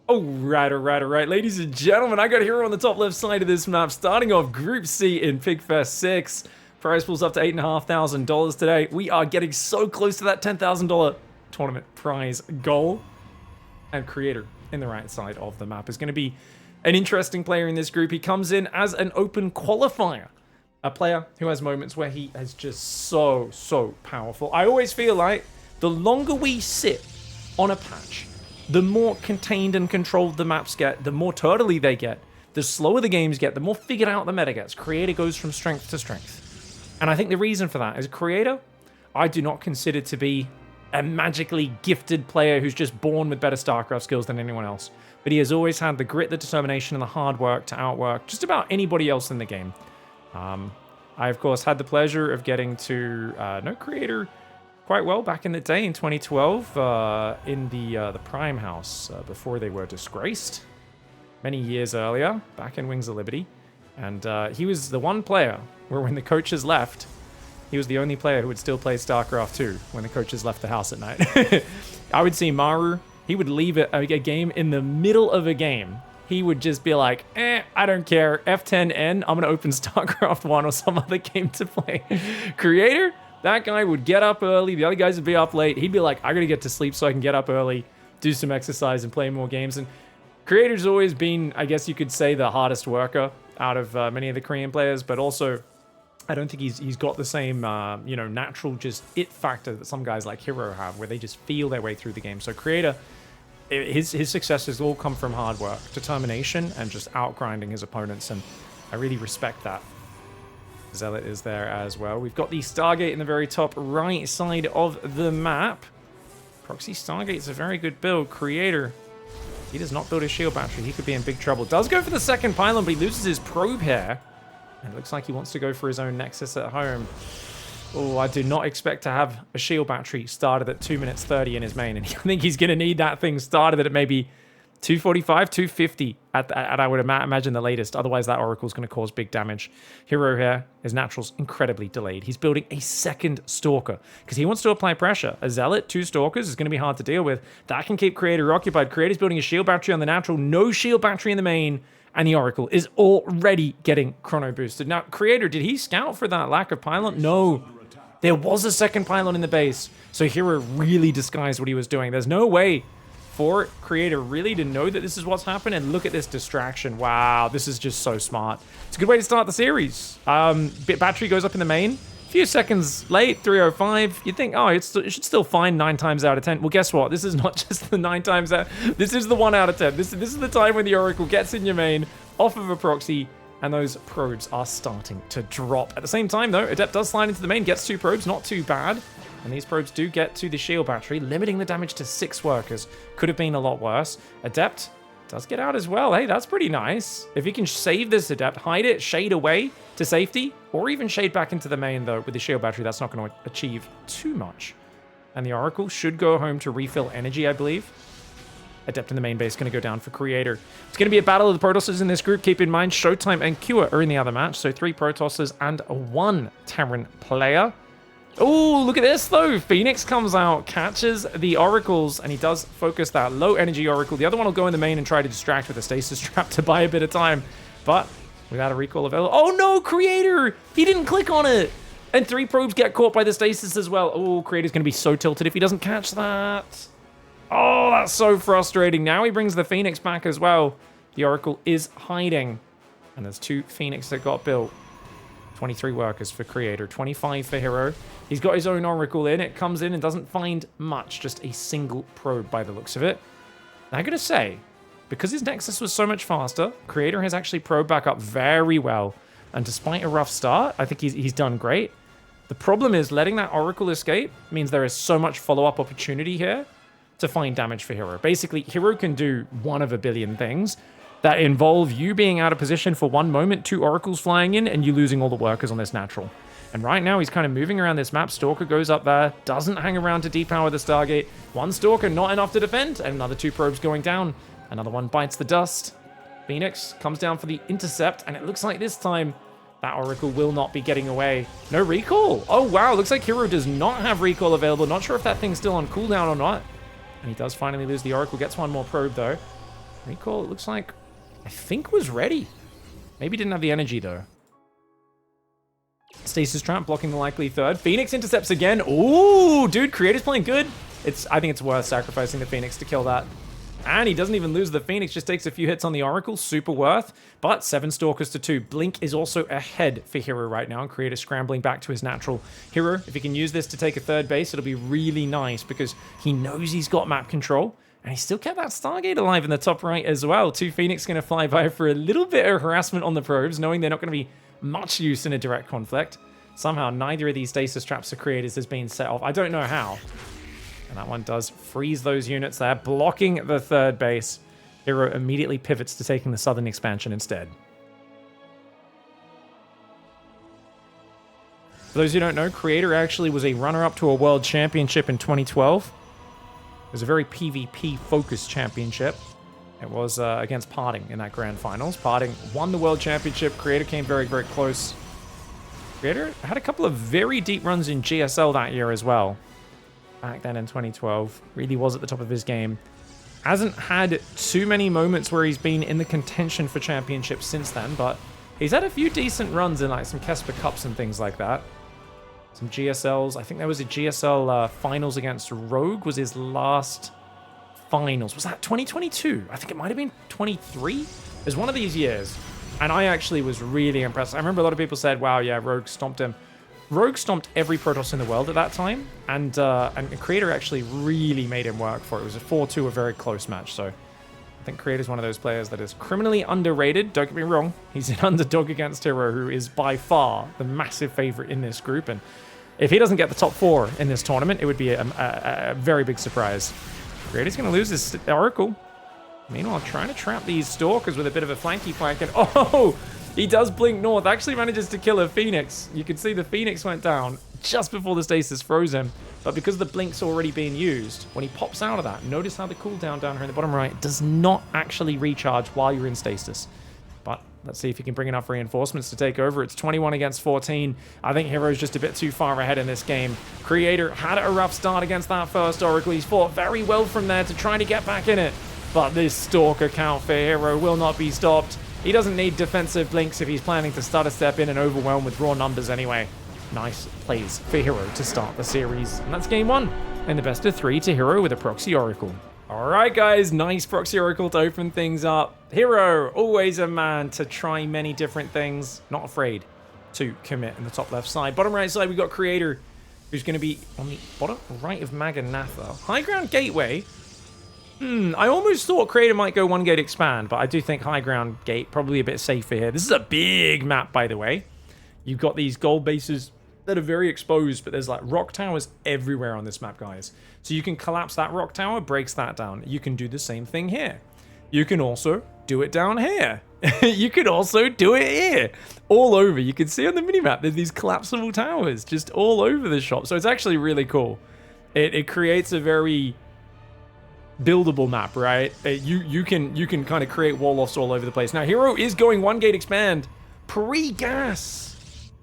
Alright. Ladies and gentlemen, I got Hero on the top left side of this map, starting off Group C in PiGFest 6. Prize pool's up to $8,500 today. We are getting so close to that $10,000 tournament prize goal. And Creator in the right side of the map is going to be an interesting player in this group. He comes in as an open qualifier. A player who has moments where he is just so powerful. I always feel like the longer we sit on a patch, the more contained and controlled the maps get, the more turtley they get, the slower the games get, the more figured out the meta gets. Creator goes from strength to strength. And I think the reason for that is Creator, I do not consider to be a magically gifted player who's just born with better StarCraft skills than anyone else. But he has always had the grit, the determination, and the hard work to outwork just about anybody else in the game. I, of course, had the pleasure of getting to know Creator quite well back in the day in 2012 in the Prime House before they were disgraced many years earlier, back in Wings of Liberty. And he was the one player where when the coaches left, he was the only player who would still play StarCraft 2 when the coaches left the house at night. I would see Maru, he would leave a game in the middle of a game. He would just be like, I don't care, F10N, I'm gonna open StarCraft 1 or some other game to play. Creator, that guy would get up early, the other guys would be up late. He'd be like, I gotta get to sleep so I can get up early, do some exercise and play more games. And Creator's always been, I guess you could say, the hardest worker out of many of the Korean players, but also I don't think he's got the same, natural just it factor that some guys like Hero have, where they just feel their way through the game. So Creator, his success has all come from hard work, determination, and just outgrinding his opponents, and I really respect that. Zealot is there as well. We've got the Stargate in the very top right side of the map. Proxy Stargate's a very good build. Creator, he does not build a shield battery. He could be in big trouble. Does go for the second pylon, but he loses his probe here. And it looks like he wants to go for his own Nexus at home. Oh, I do not expect to have a shield battery started at 2 minutes 30 in his main. And I think he's going to need that thing started at maybe 245, 250 at I would imagine the latest. Otherwise, that Oracle's going to cause big damage. Hero here, his natural's incredibly delayed. He's building a second Stalker because he wants to apply pressure. A Zealot, 2 Stalkers is going to be hard to deal with. That can keep Creator occupied. Creator's building a shield battery on the natural. No shield battery in the main. And the Oracle is already getting chrono boosted. Now, Creator, did he scout for that lack of pylon? No. There was a second pylon in the base. So Hero really disguised what he was doing. There's no way for Creator really to know that this is what's happened. And look at this distraction. Wow, this is just so smart. It's a good way to start the series. Battery goes up in the main. A few seconds late, 305. You'd think, oh, it should still find 9 times out of 10. Well, guess what? This is not just the 9 times out. This is the 1 out of 10. This is the time when the Oracle gets in your main, off of a proxy, and those probes are starting to drop. At the same time, though, Adept does slide into the main, gets 2 probes, not too bad. And these probes do get to the shield battery, limiting the damage to 6 workers. Could have been a lot worse. Adept does get out as well. Hey, that's pretty nice. If he can save this Adept, hide it, shade away to safety, or even shade back into the main, though, with the shield battery, that's not going to achieve too much. And the Oracle should go home to refill energy, I believe. Adept in the main base going to go down for Creator. It's going to be a battle of the Protosses in this group. Keep in mind, Showtime and Cure are in the other match, so 3 Protosses and 1 Terran player. Oh, look at this, though. Phoenix comes out, catches the Oracles, and he does focus that low-energy Oracle. The other one will go in the main and try to distract with a Stasis Trap to buy a bit of time. But without a recall available... Oh, no, Creator! He didn't click on it! And 3 probes get caught by the Stasis as well. Oh, Creator's going to be so tilted if he doesn't catch that. Oh, that's so frustrating. Now he brings the Phoenix back as well. The Oracle is hiding. And there's 2 Phoenix that got built. 23 workers for Creator, 25 for Hero. He's got his own Oracle in. It comes in and doesn't find much, just a single probe by the looks of it. Now, I gotta say, because his Nexus was so much faster, Creator has actually probed back up very well. And despite a rough start, I think he's done great. The problem is letting that Oracle escape means there is so much follow-up opportunity here to find damage for Hero. Basically, Hero can do 1 of a billion things that involve you being out of position for 1 moment, 2 Oracles flying in, and you losing all the workers on this natural. And right now, he's kind of moving around this map. Stalker goes up there, doesn't hang around to depower the Stargate. 1 Stalker, not enough to defend, and another 2 probes going down. Another one bites the dust. Phoenix comes down for the intercept, and it looks like this time that Oracle will not be getting away. No recall. Oh, wow. Looks like Hero does not have recall available. Not sure if that thing's still on cooldown or not. And he does finally lose the Oracle. Gets 1 more probe, though. Recall, it looks like, I think was ready. Maybe didn't have the energy though. Stasis Trap blocking the likely third. Phoenix intercepts again. Ooh, dude, Creator's playing good. I think it's worth sacrificing the Phoenix to kill that. And he doesn't even lose the Phoenix, just takes a few hits on the Oracle. Super worth. But 7 Stalkers to 2. Blink is also ahead for Hero right now. And Creator scrambling back to his natural. Hero, if he can use this to take a third base, it'll be really nice because he knows he's got map control. And he still kept that Stargate alive in the top right as well. 2 Phoenix going to fly by for a little bit of harassment on the probes, knowing they're not going to be much use in a direct conflict. Somehow, neither of these stasis traps for Creators has been set off. I don't know how. And that one does freeze those units there, blocking the third base. Hero immediately pivots to taking the southern expansion instead. For those who don't know, Creator actually was a runner-up to a world championship in 2012. It was a very PvP-focused championship. It was against Parting in that grand finals. Parting won the world championship. Creator came very, very close. Creator had a couple of very deep runs in GSL that year as well. Back then in 2012. Really was at the top of his game. Hasn't had too many moments where he's been in the contention for championships since then, but he's had a few decent runs in like some Kesper Cups and things like that. Some GSLs. I think there was a GSL finals against Rogue was his last finals. Was that 2022? I think it might have been 23. It was one of these years. And I actually was really impressed. I remember a lot of people said, wow, yeah, Rogue stomped him. Rogue stomped every Protoss in the world at that time, and Creator actually really made him work for it. It was a 4-2, a very close match, so I think Creator's one of those players that is criminally underrated. Don't get me wrong, he's an underdog against Hero, who is by far the massive favorite in this group, and if he doesn't get the top 4 in this tournament, it would be a very big surprise. Creator's going to lose his Oracle. Meanwhile, trying to trap these Stalkers with a bit of a flanky flank, and oh! He does blink north, actually manages to kill a Phoenix. You can see the Phoenix went down just before the stasis froze him. But because the blink's already being used, when he pops out of that, notice how the cooldown down here in the bottom right does not actually recharge while you're in stasis. But let's see if he can bring enough reinforcements to take over. It's 21 against 14. I think Hero's just a bit too far ahead in this game. Creator had a rough start against that first Oracle. He's fought very well from there to try to get back in it. But this Stalker count for Hero will not be stopped. He doesn't need defensive blinks if he's planning to start a step in and overwhelm with raw numbers anyway. Nice plays for Hero to start the series. And that's game 1. And the best of 3 to Hero with a Proxy Oracle. Alright guys, nice Proxy Oracle to open things up. Hero, always a man to try many different things. Not afraid to commit in the top left side. Bottom right side, we've got Creator, who's going to be on the bottom right of Maganatha. High Ground Gateway. I almost thought Creator might go 1 gate expand, but I do think High Ground Gate probably a bit safer here. This is a big map, by the way. You've got these gold bases that are very exposed, but there's like rock towers everywhere on this map, guys. So you can collapse that rock tower, breaks that down. You can do the same thing here. You can also do it down here. You can also do it here. All over. You can see on the minimap, there's these collapsible towers just all over the shop. So it's actually really cool. It creates a very buildable map, right? You can kind of create wall-offs all over the place. Now, Hero is going 1 gate expand. Pre-gas.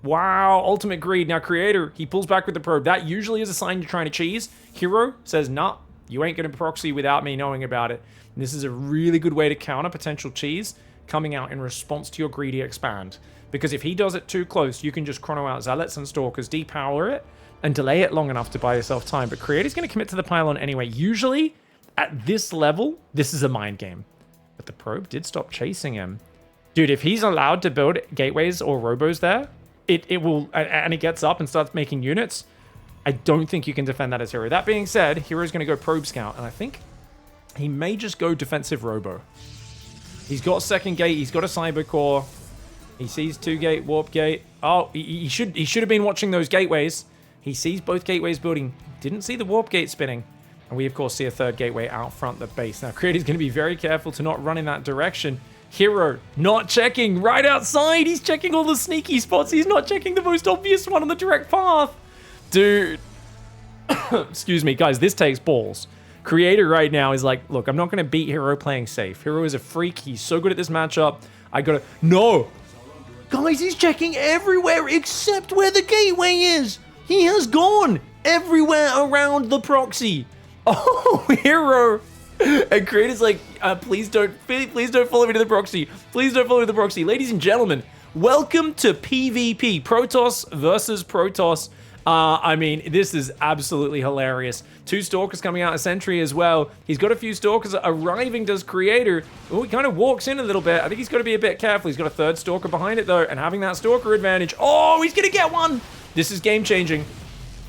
Wow, ultimate greed. Now, Creator, he pulls back with the probe. That usually is a sign you're trying to cheese. Hero says, nah, you ain't going to proxy without me knowing about it. And this is a really good way to counter potential cheese coming out in response to your greedy expand. Because if he does it too close, you can just chrono out Zealots and Stalkers, depower it, and delay it long enough to buy yourself time. But Creator's going to commit to the pylon anyway. Usually, at this level, this is a mind game. But the probe did stop chasing him. Dude, if he's allowed to build gateways or robos there, it will, and it gets up and starts making units, I don't think you can defend that as Hero. That being said, Hero's going to go probe scout, and I think he may just go defensive robo. He's got second gate, he's got a cyber core. He sees 2 gate, warp gate. Oh, he should have been watching those gateways. He sees both gateways building, didn't see the warp gate spinning. And we, of course, see a 3rd gateway out front the base. Now, Creator's going to be very careful to not run in that direction. Hero not checking right outside. He's checking all the sneaky spots. He's not checking the most obvious one on the direct path. Dude. Excuse me, guys. This takes balls. Creator right now is like, look, I'm not going to beat Hero playing safe. Hero is a freak. He's so good at this matchup. I got to... No. Guys, he's checking everywhere except where the gateway is. He has gone everywhere around the proxy. Oh, Hero. And Creator's like, please don't follow me to the proxy. Please don't follow me to the proxy. Ladies and gentlemen, welcome to PvP, Protoss versus Protoss. I mean, this is absolutely hilarious. 2 Stalkers coming out of Sentry as well. He's got a few Stalkers arriving, does Creator. Oh, he kind of walks in a little bit. I think he's got to be a bit careful. He's got a 3rd Stalker behind it, though, and having that Stalker advantage. Oh, he's going to get one. This is game-changing.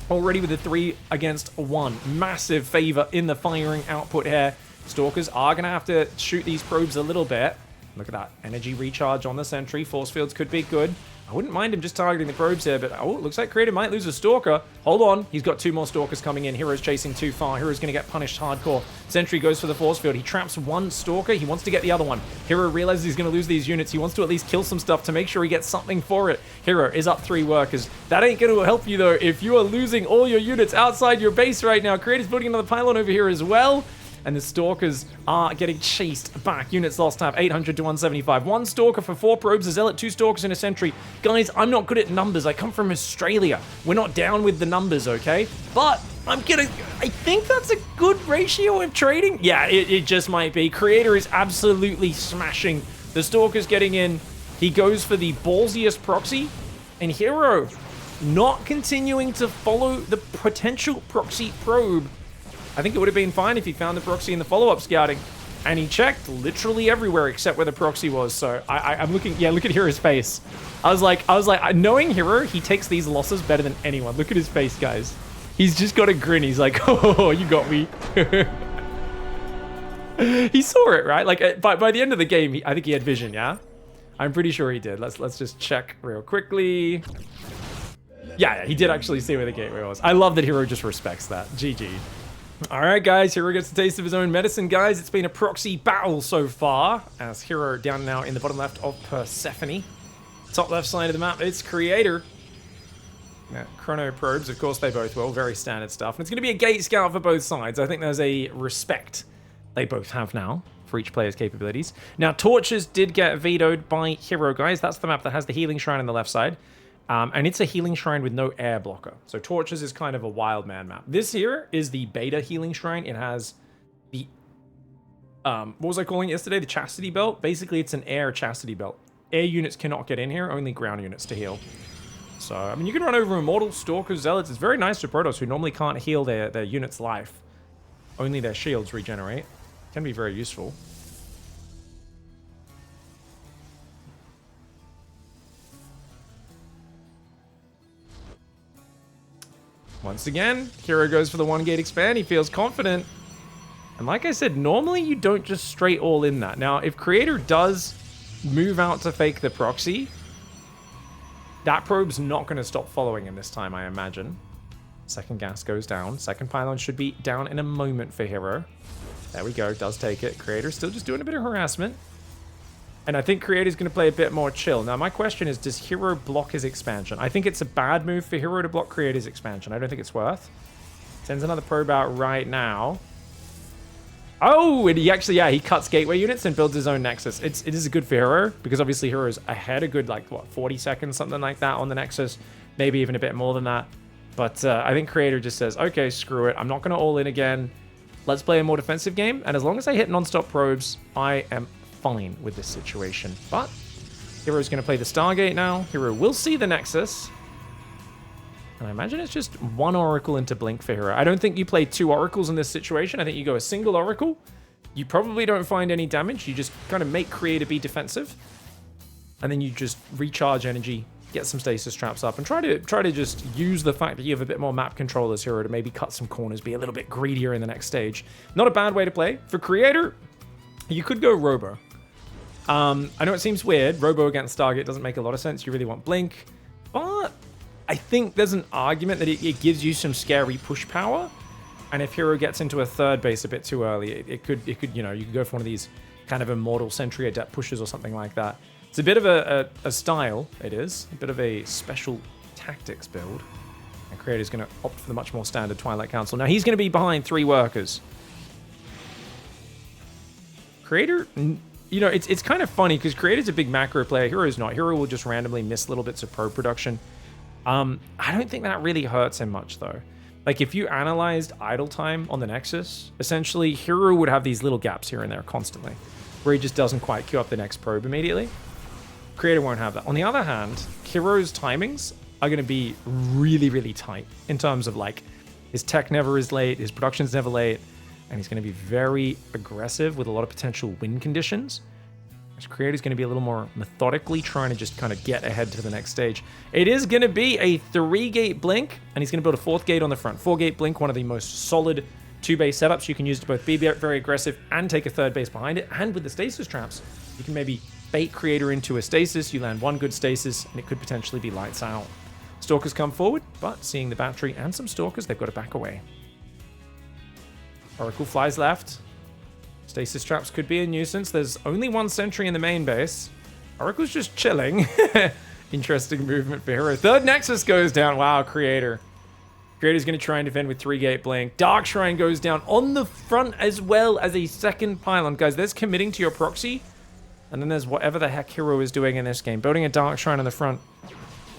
Already with a 3 against 1. Massive favor in the firing output here. Stalkers are going to have to shoot these probes a little bit. Look at that. Energy recharge on the Sentry. Force fields could be good. I wouldn't mind him just targeting the probes here, but oh, it looks like Creator might lose a Stalker. Hold on. He's got 2 more Stalkers coming in. Hero's chasing too far. Hero's going to get punished hardcore. Sentry goes for the force field. He traps 1 Stalker. He wants to get the other one. Hero realizes he's going to lose these units. He wants to at least kill some stuff to make sure he gets something for it. Hero is up 3 workers. That ain't going to help you, though, if you are losing all your units outside your base right now. Creator's building another pylon over here as well. And the Stalkers are getting chased back. Units lost have 800 to 175. 1 Stalker for 4 probes, a Zealot, 2 Stalkers and a Sentry. Guys, I'm not good at numbers. I come from Australia. We're not down with the numbers, okay? But I think that's a good ratio of trading. Yeah, it just might be. Creator is absolutely smashing. The Stalker's getting in. He goes for the ballsiest proxy. And Hero not continuing to follow the potential proxy probe. I think it would have been fine if he found the proxy in the follow-up scouting. And he checked literally everywhere except where the proxy was. So I'm looking, yeah, look at Hero's face. I was like, knowing Hero, he takes these losses better than anyone. Look at his face, guys. He's just got a grin. He's like, oh, you got me. He saw it, right? Like by the end of the game, I think he had vision, yeah? I'm pretty sure he did. Let's just check real quickly. Yeah, he did actually see where the gateway was. I love that Hero just respects that. GG. All right, guys, Hero gets a taste of his own medicine, guys. It's been a proxy battle so far, as Hero down now in the bottom left of Persephone. Top left side of the map, it's Creator. Yeah, Chrono probes, of course they both will. Very standard stuff. And it's going to be a gate scout for both sides. I think there's a respect they both have now for each player's capabilities. Now, Torches did get vetoed by Hero, guys. That's the map that has the healing shrine on the left side. And it's a healing shrine with no air blocker. So Torches is kind of a wild man map. This here is the beta healing shrine. It has the, what was I calling it yesterday? The chastity belt. Basically, it's an air chastity belt. Air units cannot get in here, only ground units to heal. So, I mean, you can run over Immortals, Stalkers, Zealots. It's very nice for Protoss, who normally can't heal their unit's life. Only their shields regenerate. Can be very useful. Once again, Hero goes for the 1 gate expand. He feels confident. And like I said, normally you don't just straight all in that. Now, if Creator does move out to fake the proxy, that probe's not going to stop following him this time, I imagine. Second gas goes down. Second pylon should be down in a moment for Hero. There we go. Does take it. Creator's still just doing a bit of harassment. And I think Creator's going to play a bit more chill. Now, my question is, does Hero block his expansion? I think it's a bad move for Hero to block Creator's expansion. I don't think it's worth. Sends another probe out right now. Oh, and he actually, yeah, he cuts gateway units and builds his own Nexus. It is a good for Hero, because obviously Hero's ahead a good, like, what, 40 seconds, something like that on the Nexus. Maybe even a bit more than that. But I think Creator just says, okay, screw it. I'm not going to all in again. Let's play a more defensive game. And as long as I hit non-stop probes, I am fine with this situation. But Hero's going to play the Stargate now. Hero will see the Nexus. And I imagine it's just 1 Oracle into Blink for Hero. I don't think you play 2 Oracles in this situation. I think you go a single Oracle. You probably don't find any damage. You just kind of make Creator be defensive. And then you just recharge energy, get some stasis traps up, and try to just use the fact that you have a bit more map control as Hero to maybe cut some corners, be a little bit greedier in the next stage. Not a bad way to play. For Creator, you could go Robo. I know it seems weird. Robo against Stargate doesn't make a lot of sense. You really want Blink. But I think there's an argument that it gives you some scary push power. And if Hero gets into a 3rd base a bit too early, it could, you know, you could go for one of these kind of Immortal Sentry Adept pushes or something like that. It's a bit of a style, it is. A bit of a special tactics build. And Creator's going to opt for the much more standard Twilight Council. Now, he's going to be behind 3 workers. Creator, you know, it's kind of funny because Creator's a big macro player. Hero's not. Hero will just randomly miss little bits of probe production. I don't think that really hurts him much, though. Like, if you analyzed idle time on the Nexus, essentially, Hero would have these little gaps here and there constantly, where he just doesn't quite queue up the next probe immediately. Creator won't have that. On the other hand, Hero's timings are going to be really, really tight in terms of, like, his tech never is late, his production's never late, and he's going to be very aggressive with a lot of potential win conditions. His Creator's going to be a little more methodically trying to just kind of get ahead to the next stage. It is going to be a 3-gate blink, and he's going to build a 4th gate on the front. 4-gate blink, one of the most solid 2-base setups you can use to both be very aggressive and take a 3rd base behind it. And with the stasis traps, you can maybe bait Creator into a stasis, you land one good stasis, and it could potentially be lights out. Stalkers come forward, but seeing the battery and some Stalkers, they've got to back away. Oracle flies left. Stasis traps could be a nuisance. There's only one sentry in the main base. Oracle's just chilling. Interesting movement for Hero. 3rd Nexus goes down. Wow, Creator. Creator's going to try and defend with 3-gate blink. Dark Shrine goes down on the front as well as a 2nd pylon. Guys, there's committing to your proxy. And then there's whatever the heck Hero is doing in this game. Building a Dark Shrine on the front.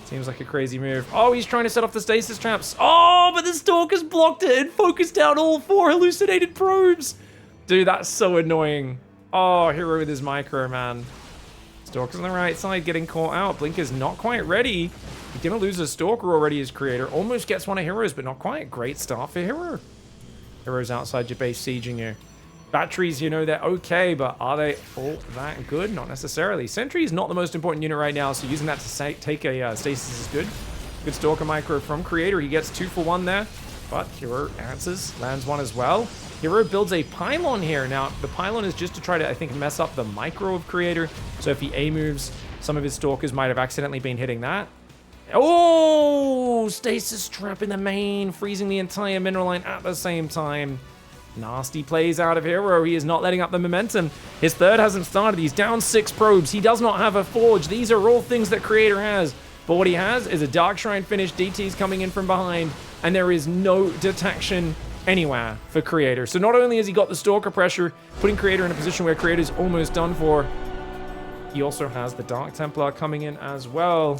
Seems like a crazy move. Oh, he's trying to set off the stasis traps. Oh, but the Stalkers blocked it and focused down all 4 hallucinated probes. Dude, that's so annoying. Oh, Hero with his micro, man. Stalkers on the right side getting caught out. Blink is not quite ready. He's going to lose a Stalker already as Creator. Almost gets one of Heroes, but not quite. Great start for Hero. Hero's outside your base sieging you. Batteries, you know, they're okay, but are they all that good? Not necessarily. Sentry is not the most important unit right now, so using that to take a stasis is good. Good Stalker micro from Creator. He gets 2 for 1 there, but Hero answers, lands one as well. Hero builds a pylon here. Now, the pylon is just to try to, I think, mess up the micro of Creator. So if he A moves, some of his Stalkers might have accidentally been hitting that. Oh, stasis trap in the main, freezing the entire mineral line at the same time. Nasty plays out of Hero. He is not letting up the momentum. His 3rd hasn't started. He's down 6 probes. He does not have a Forge. These are all things that Creator has. But what he has is a Dark Shrine finish. DT's coming in from behind. And there is no detection anywhere for Creator. So not only has he got the Stalker pressure, putting Creator in a position where Creator's almost done for, he also has the Dark Templar coming in as well.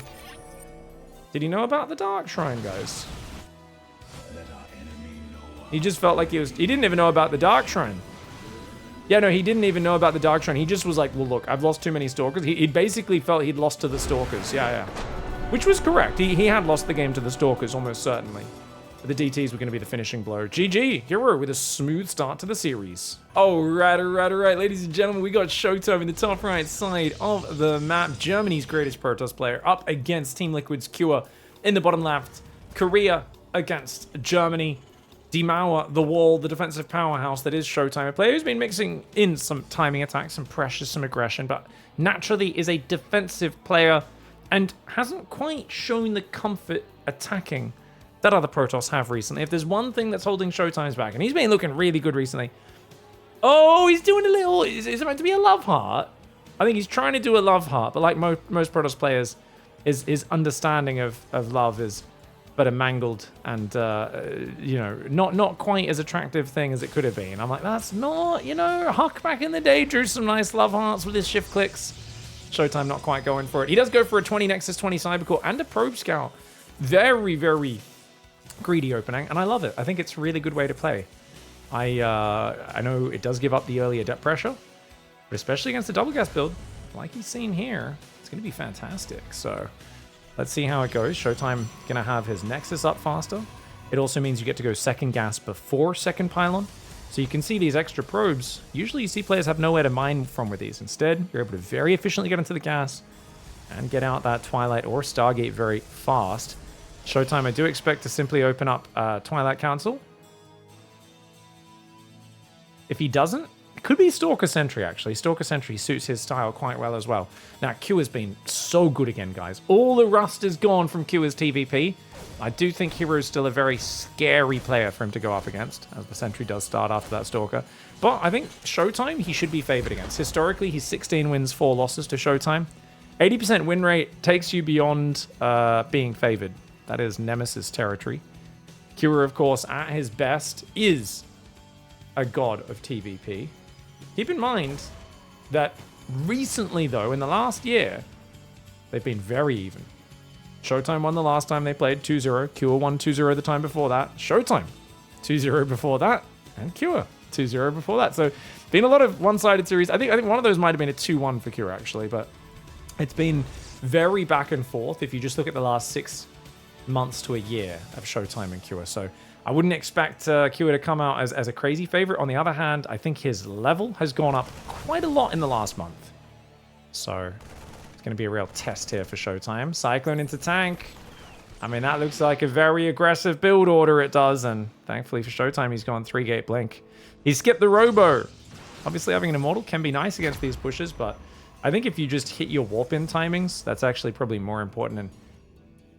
Did he know about the Dark Shrine, guys? He just felt like he didn't even know about the Dark Shrine. Yeah, no, he didn't even know about the Dark Shrine. He just was like, well, look, I've lost too many Stalkers. He basically felt he'd lost to the Stalkers. Yeah. Which was correct. He had lost the game to the Stalkers, almost certainly. But the DTs were going to be the finishing blow. GG, Hero with a smooth start to the series. All right. Ladies and gentlemen, we got Showtime in the top right side of the map. Germany's greatest Protoss player up against Team Liquid's Cure in the bottom left. Korea against Germany. Demour the wall, the defensive powerhouse that is Showtime. A player who's been mixing in some timing attacks, some pressure, some aggression, but naturally is a defensive player and hasn't quite shown the comfort attacking that other Protoss have recently. If there's one thing that's holding Showtime's back, and he's been looking really good recently. Oh, he's doing a little, is it meant to be a love heart? I think he's trying to do a love heart, but like most Protoss players, his understanding of love is but a mangled and, you know, not quite as attractive thing as it could have been. I'm like, that's not, you know, Huck back in the day drew some nice love hearts with his shift clicks. Showtime not quite going for it. He does go for a 20 Nexus, 20 Cybercore, and a Probe Scout. Very, very greedy opening, and I love it. I think it's a really good way to play. I know it does give up the earlier depth pressure, but especially against the double gas build, like he's seen here, it's going to be fantastic. So let's see how it goes. Showtime going to have his Nexus up faster. It also means you get to go second gas before second pylon. So you can see these extra probes. Usually you see players have nowhere to mine from with these. Instead, you're able to very efficiently get into the gas and get out that Twilight or Stargate very fast. Showtime, I do expect to simply open up Twilight Council. If he doesn't, it could be Stalker Sentry, actually. Stalker Sentry suits his style quite well as well. Now, Q has been so good again, guys. All the rust is gone from Q as TVP. I do think Hero's still a very scary player for him to go up against, as the Sentry does start after that Stalker. But I think Showtime, he should be favored against. Historically, he's 16 wins, 4 losses to Showtime. 80% win rate takes you beyond being favored. That is Nemesis territory. Kira, of course, at his best, is a god of TVP. Keep in mind that recently, though, in the last year, they've been very even. Showtime won the last time they played 2-0. Cure won 2-0 the time before that. Showtime 2-0 before that. And Cure 2-0 before that. So been a lot of one-sided series. I think one of those might have been a 2-1 for Cure actually, but it's been very back and forth if you just look at the last 6 months to a year of Showtime and Cure. So I wouldn't expect Cure to come out as a crazy favorite. On the other hand, I think his level has gone up quite a lot in the last month. So it's going to be a real test here for Showtime. Cyclone into tank. I mean, that looks like a very aggressive build order, it does. And thankfully for Showtime, he's gone 3-gate blink. He skipped the Robo. Obviously, having an Immortal can be nice against these pushes, but I think if you just hit your warp-in timings, that's actually probably more important. And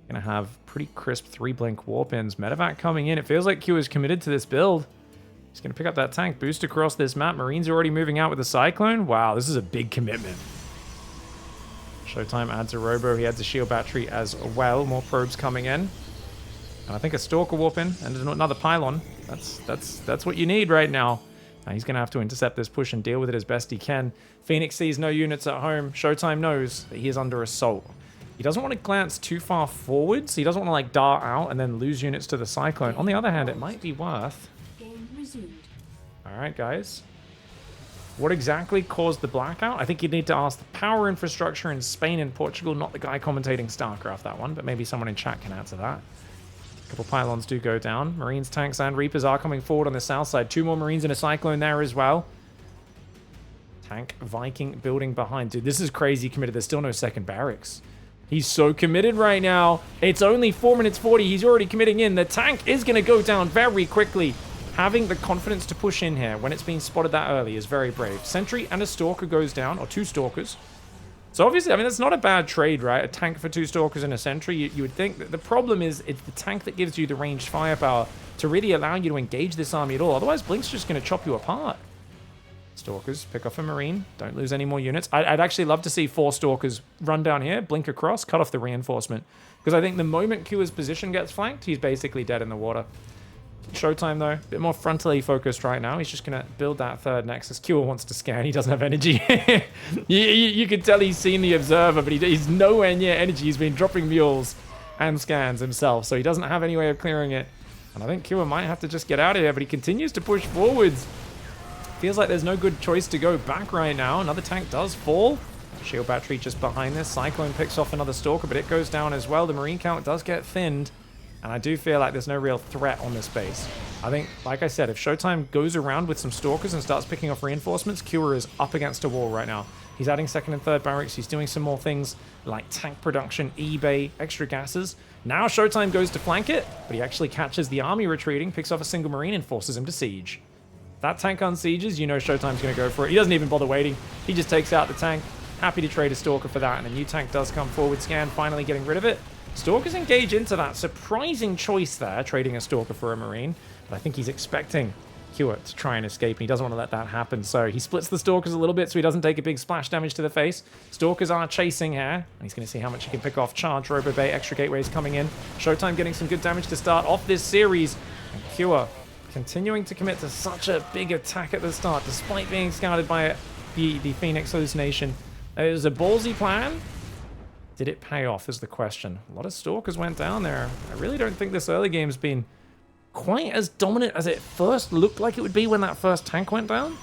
going to have pretty crisp 3-blink warp-ins. Medevac coming in. It feels like Q is committed to this build. He's going to pick up that tank, boost across this map. Marine's already moving out with the Cyclone. Wow, this is a big commitment. Showtime adds a Robo. He adds a shield battery as well. More probes coming in. And I think a Stalker warp-in and another Pylon. That's what you need right now. Now he's going to have to intercept this push and deal with it as best he can. Phoenix sees no units at home. Showtime knows that he is under assault. He doesn't want to glance too far forwards. He doesn't want to like dart out and then lose units to the Cyclone. On the other hand, it might be worth. All right, guys. What exactly caused the blackout? I think you'd need to ask the power infrastructure in Spain and Portugal, not the guy commentating StarCraft, that one, but maybe someone in chat can answer that. A couple pylons do go down. Marines, tanks, and Reapers are coming forward on the south side. 2 more Marines and a Cyclone there as well. Tank, Viking building behind. Dude, this is crazy committed. There's still no second barracks. He's so committed right now. It's only 4 minutes 40. He's already committing in. The tank is going to go down very quickly. Having the confidence to push in here when it's being spotted that early is very brave. Sentry and a Stalker goes down, or 2 Stalkers. So obviously, I mean, that's not a bad trade, right? A tank for 2 Stalkers and a Sentry. You would think that the problem is it's the tank that gives you the ranged firepower to really allow you to engage this army at all. Otherwise, Blink's just going to chop you apart. Stalkers, pick off a Marine. Don't lose any more units. I'd actually love to see 4 Stalkers run down here, blink across, cut off the reinforcement. Because I think the moment Q's position gets flanked, he's basically dead in the water. Showtime, though, a bit more frontally focused right now. He's just going to build that 3rd Nexus. Q wants to scan. He doesn't have energy. you can tell he's seen the Observer, but he's nowhere near energy. He's been dropping mules and scans himself, so he doesn't have any way of clearing it. And I think Q might have to just get out of here, but he continues to push forwards. Feels like there's no good choice to go back right now. Another tank does fall. Shield battery just behind this. Cyclone picks off another Stalker, but it goes down as well. The Marine count does get thinned. And I do feel like there's no real threat on this base. I think, like I said, if Showtime goes around with some Stalkers and starts picking off reinforcements, Cure is up against a wall right now. He's adding 2nd and 3rd barracks. He's doing some more things like tank production, eBay, extra gases. Now Showtime goes to flank it, but he actually catches the army retreating, picks off a single Marine, and forces him to siege. That tank unsieges, you know Showtime's going to go for it. He doesn't even bother waiting. He just takes out the tank. Happy to trade a Stalker for that, and a new tank does come forward. Scan, finally getting rid of it. Stalkers engage into that. Surprising choice there, trading a Stalker for a Marine. But I think he's expecting Hewitt to try and escape, and he doesn't want to let that happen. So he splits the Stalkers a little bit so he doesn't take a big splash damage to the face. Stalkers are chasing here, and he's going to see how much he can pick off. Charge, Robo Bay, extra gateways coming in. Showtime getting some good damage to start off this series. And Cure continuing to commit to such a big attack at the start, despite being scouted by the Phoenix hallucination. It was a ballsy plan. Did it pay off is the question. A lot of Stalkers went down there. I really don't think this early game's been quite as dominant as it first looked like it would be when that first tank went down.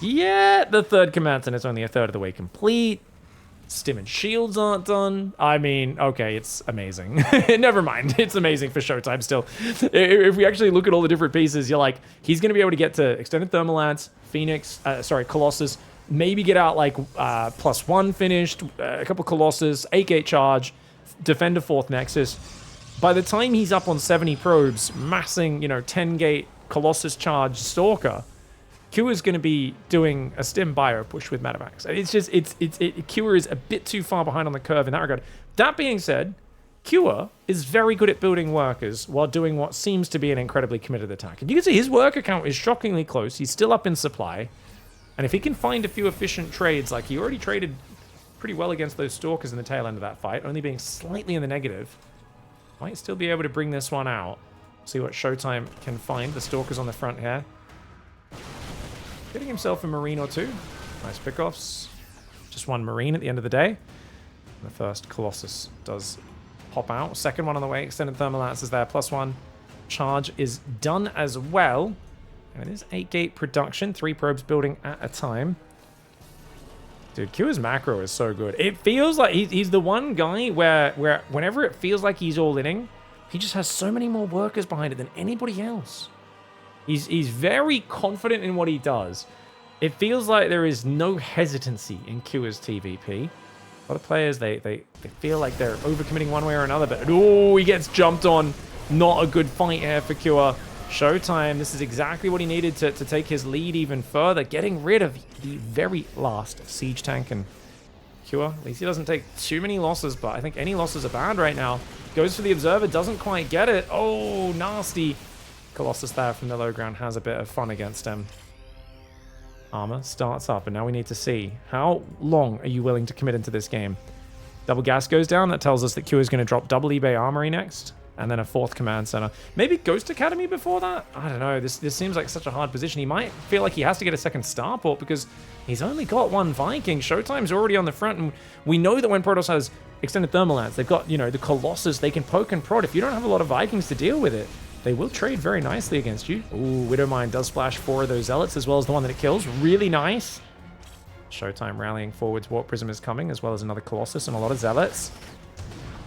Yeah, the 3rd command center is only a 3rd of the way complete. Stim and shields aren't done. I mean, okay, it's amazing. Never mind, it's amazing for Showtime still. If we actually look at all the different pieces, you're like, he's going to be able to get to extended thermal lance, Phoenix, Colossus, maybe get out like +1 finished, a couple Colossus, 8-gate charge, defend a 4th Nexus. By the time he's up on 70 probes, massing, 10-gate Colossus charge Stalker, Q is going to be doing a stim bio push with Medevacs. It's just, Q is a bit too far behind on the curve in that regard. That being said, Q is very good at building workers while doing what seems to be an incredibly committed attack. And you can see his worker count is shockingly close. He's still up in supply. And if he can find a few efficient trades, like he already traded pretty well against those Stalkers in the tail end of that fight, only being slightly in the negative, might still be able to bring this one out. See what Showtime can find. The Stalkers on the front here. Getting himself a Marine or 2. Nice pickoffs. Just 1 Marine at the end of the day. And the first Colossus does pop out. Second one on the way. Extended thermal lance is there. +1. Charge is done as well. And it is 8-gate production. 3 probes building at a time. Dude, Q's macro is so good. It feels like he's the one guy where whenever it feels like he's all-inning, he just has so many more workers behind it than anybody else. He's very confident in what he does. It feels like there is no hesitancy in Q's TVP. A lot of players, they feel like they're overcommitting one way or another, but oh, he gets jumped on. Not a good fight here for Q. Showtime, this is exactly what he needed to take his lead even further, getting rid of the very last siege tank. And Q, at least he doesn't take too many losses, but I think any losses are bad right now. Goes for the observer, doesn't quite get it. Oh, nasty. Colossus there from the low ground has a bit of fun against him. Armor starts up, and now we need to see how long are you willing to commit into this game. Double gas goes down. That tells us that Q is going to drop double eBay armory next, and then a 4th command center. Maybe Ghost Academy before that? I don't know. This seems like such a hard position. He might feel like he has to get a second starport because he's only got 1 Viking. Showtime's already on the front, and we know that when Protoss has extended thermal lance, they've got, you know, the Colossus. They can poke and prod. If you don't have a lot of Vikings to deal with it, they will trade very nicely against you. Ooh, Widowmine does splash 4 of those Zealots as well as the one that it kills. Really nice. Showtime rallying forwards. Warp Prism is coming, as well as another Colossus and a lot of Zealots.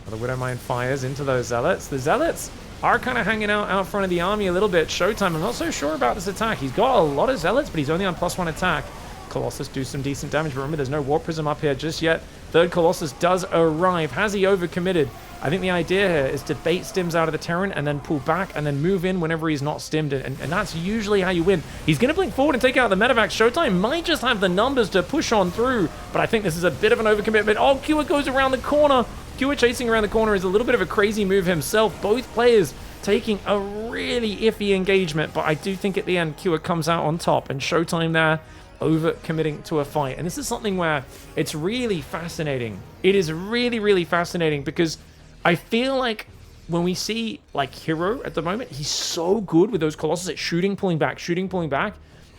The Widowmine fires into those Zealots. The Zealots are kind of hanging out front of the army a little bit. Showtime, I'm not so sure about this attack. He's got a lot of Zealots, but he's only on +1 attack. Colossus do some decent damage, but remember, there's no Warp Prism up here just yet. Third Colossus does arrive. Has he overcommitted? I think the idea here is to bait stims out of the Terran and then pull back and then move in whenever he's not stimmed. And that's usually how you win. He's going to blink forward and take out the medevac. Showtime might just have the numbers to push on through, but I think this is a bit of an overcommitment. Oh, Q goes around the corner. Q chasing around the corner is a little bit of a crazy move himself. Both players taking a really iffy engagement, but I do think at the end, Q comes out on top, and Showtime there over committing to a fight. And this is something where it's really fascinating. It is really, really fascinating because I feel like when we see like Hero at the moment, he's so good with those Colossus at shooting, pulling back,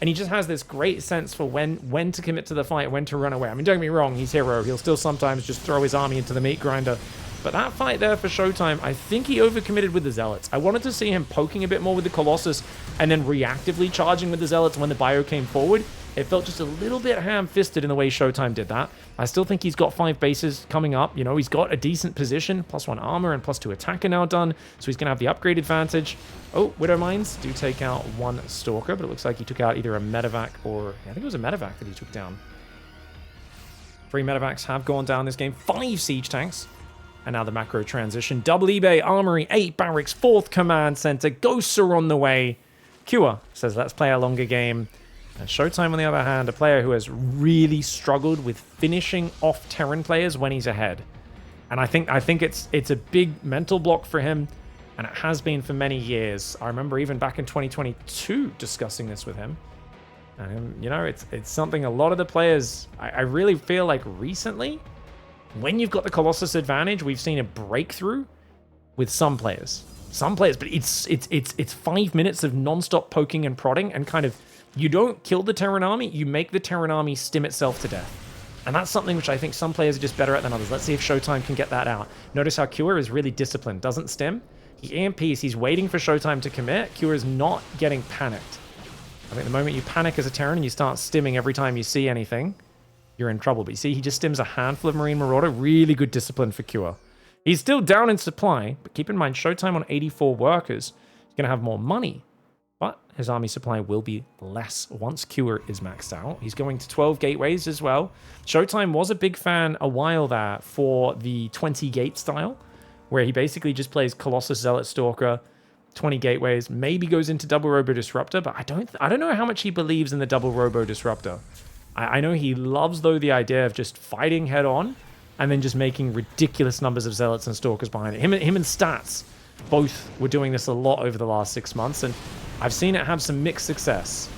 and he just has this great sense for when to commit to the fight, when to run away. I mean, don't get me wrong, he's Hero. He'll still sometimes just throw his army into the meat grinder. But that fight there for Showtime, I think he overcommitted with the Zealots. I wanted to see him poking a bit more with the Colossus and then reactively charging with the Zealots when the bio came forward. It felt just a little bit ham-fisted in the way Showtime did that. I still think he's got 5 bases coming up. You know, he's got a decent position. +1 armor and +2 attack are now done. So he's going to have the upgrade advantage. Oh, Widowmines do take out 1 Stalker, but it looks like he took out either a medevac or... I think it was a medevac that he took down. 3 medevacs have gone down this game. 5 siege tanks. And now the macro transition. Double eBay, Armory, 8 barracks, 4th command center. Ghosts are on the way. Kua says, let's play a longer game. And Showtime, on the other hand, a player who has really struggled with finishing off Terran players when he's ahead. And I think it's a big mental block for him, and it has been for many years. I remember even back in 2022 discussing this with him. And, you know, it's something a lot of the players, I really feel like recently, when you've got the Colossus advantage, we've seen a breakthrough with some players. But it's 5 minutes of non-stop poking and prodding, and kind of, you don't kill the Terran army, you make the Terran army stim itself to death. And that's something which I think some players are just better at than others. Let's see if Showtime can get that out. Notice how Kua is really disciplined, doesn't stim. He EMPs, he's waiting for Showtime to commit. Kua is not getting panicked. I think the moment you panic as a Terran and you start stimming every time you see anything, you're in trouble. But you see, he just stims a handful of Marine Marauder. Really good discipline for Kua. He's still down in supply, but keep in mind, Showtime on 84 workers is going to have more money. But his army supply will be less once Kua is maxed out. He's going to 12 gateways as well. Showtime was a big fan a while there for the 20 gate style, where he basically just plays Colossus, Zealot, Stalker, 20 gateways, maybe goes into double Robo Disruptor, but I don't know how much he believes in the double Robo Disruptor. I know he loves, though, the idea of just fighting head on and then just making ridiculous numbers of Zealots and Stalkers behind it. Him and Stats both were doing this a lot over the last 6 months, and I've seen it have some mixed success.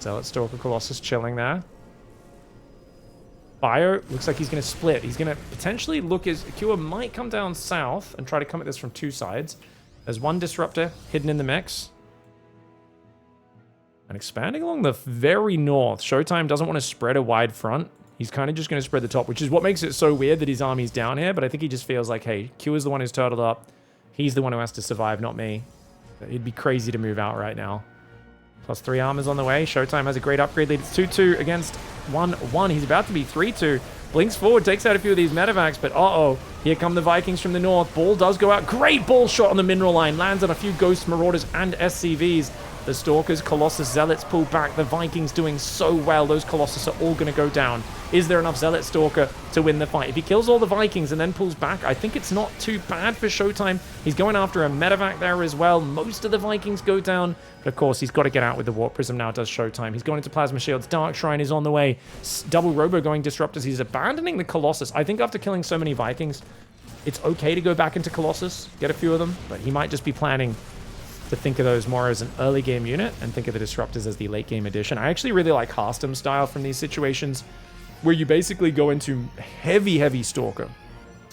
Zealot, Stalker, Colossus chilling there. Bio looks like he's going to split. He's going to potentially look as... Kua might come down south and try to come at this from 2 sides. There's 1 Disruptor hidden in the mix. And expanding along the very north. Showtime doesn't want to spread a wide front. He's kind of just going to spread the top, which is what makes it so weird that his army's down here. But I think he just feels like, hey, Q is the one who's turtled up. He's the one who has to survive, not me. It'd be crazy to move out right now. Plus 3 armors on the way. Showtime has a great upgrade lead. It's 2-2 against 1-1. He's about to be 3-2. Blinks forward, takes out a few of these medevacs, but uh-oh. Here come the Vikings from the north. Ball does go out. Great ball shot on the mineral line. Lands on a few Ghost Marauders and SCVs. The Stalkers, Colossus, Zealots pull back. The Vikings doing so well. Those Colossus are all going to go down. Is there enough Zealot Stalker to win the fight? If he kills all the Vikings and then pulls back, I think it's not too bad for Showtime. He's going after a medevac there as well. Most of the Vikings go down. But of course, he's got to get out with the Warp Prism now, does Showtime. He's going into Plasma Shields. Dark Shrine is on the way. Double Robo going Disruptors. He's abandoning the Colossus. I think after killing so many Vikings, it's okay to go back into Colossus, get a few of them, but he might just be planning to think of those more as an early game unit and think of the Disruptors as the late game addition. I actually really like Hearthstone style from these situations where you basically go into heavy Stalker.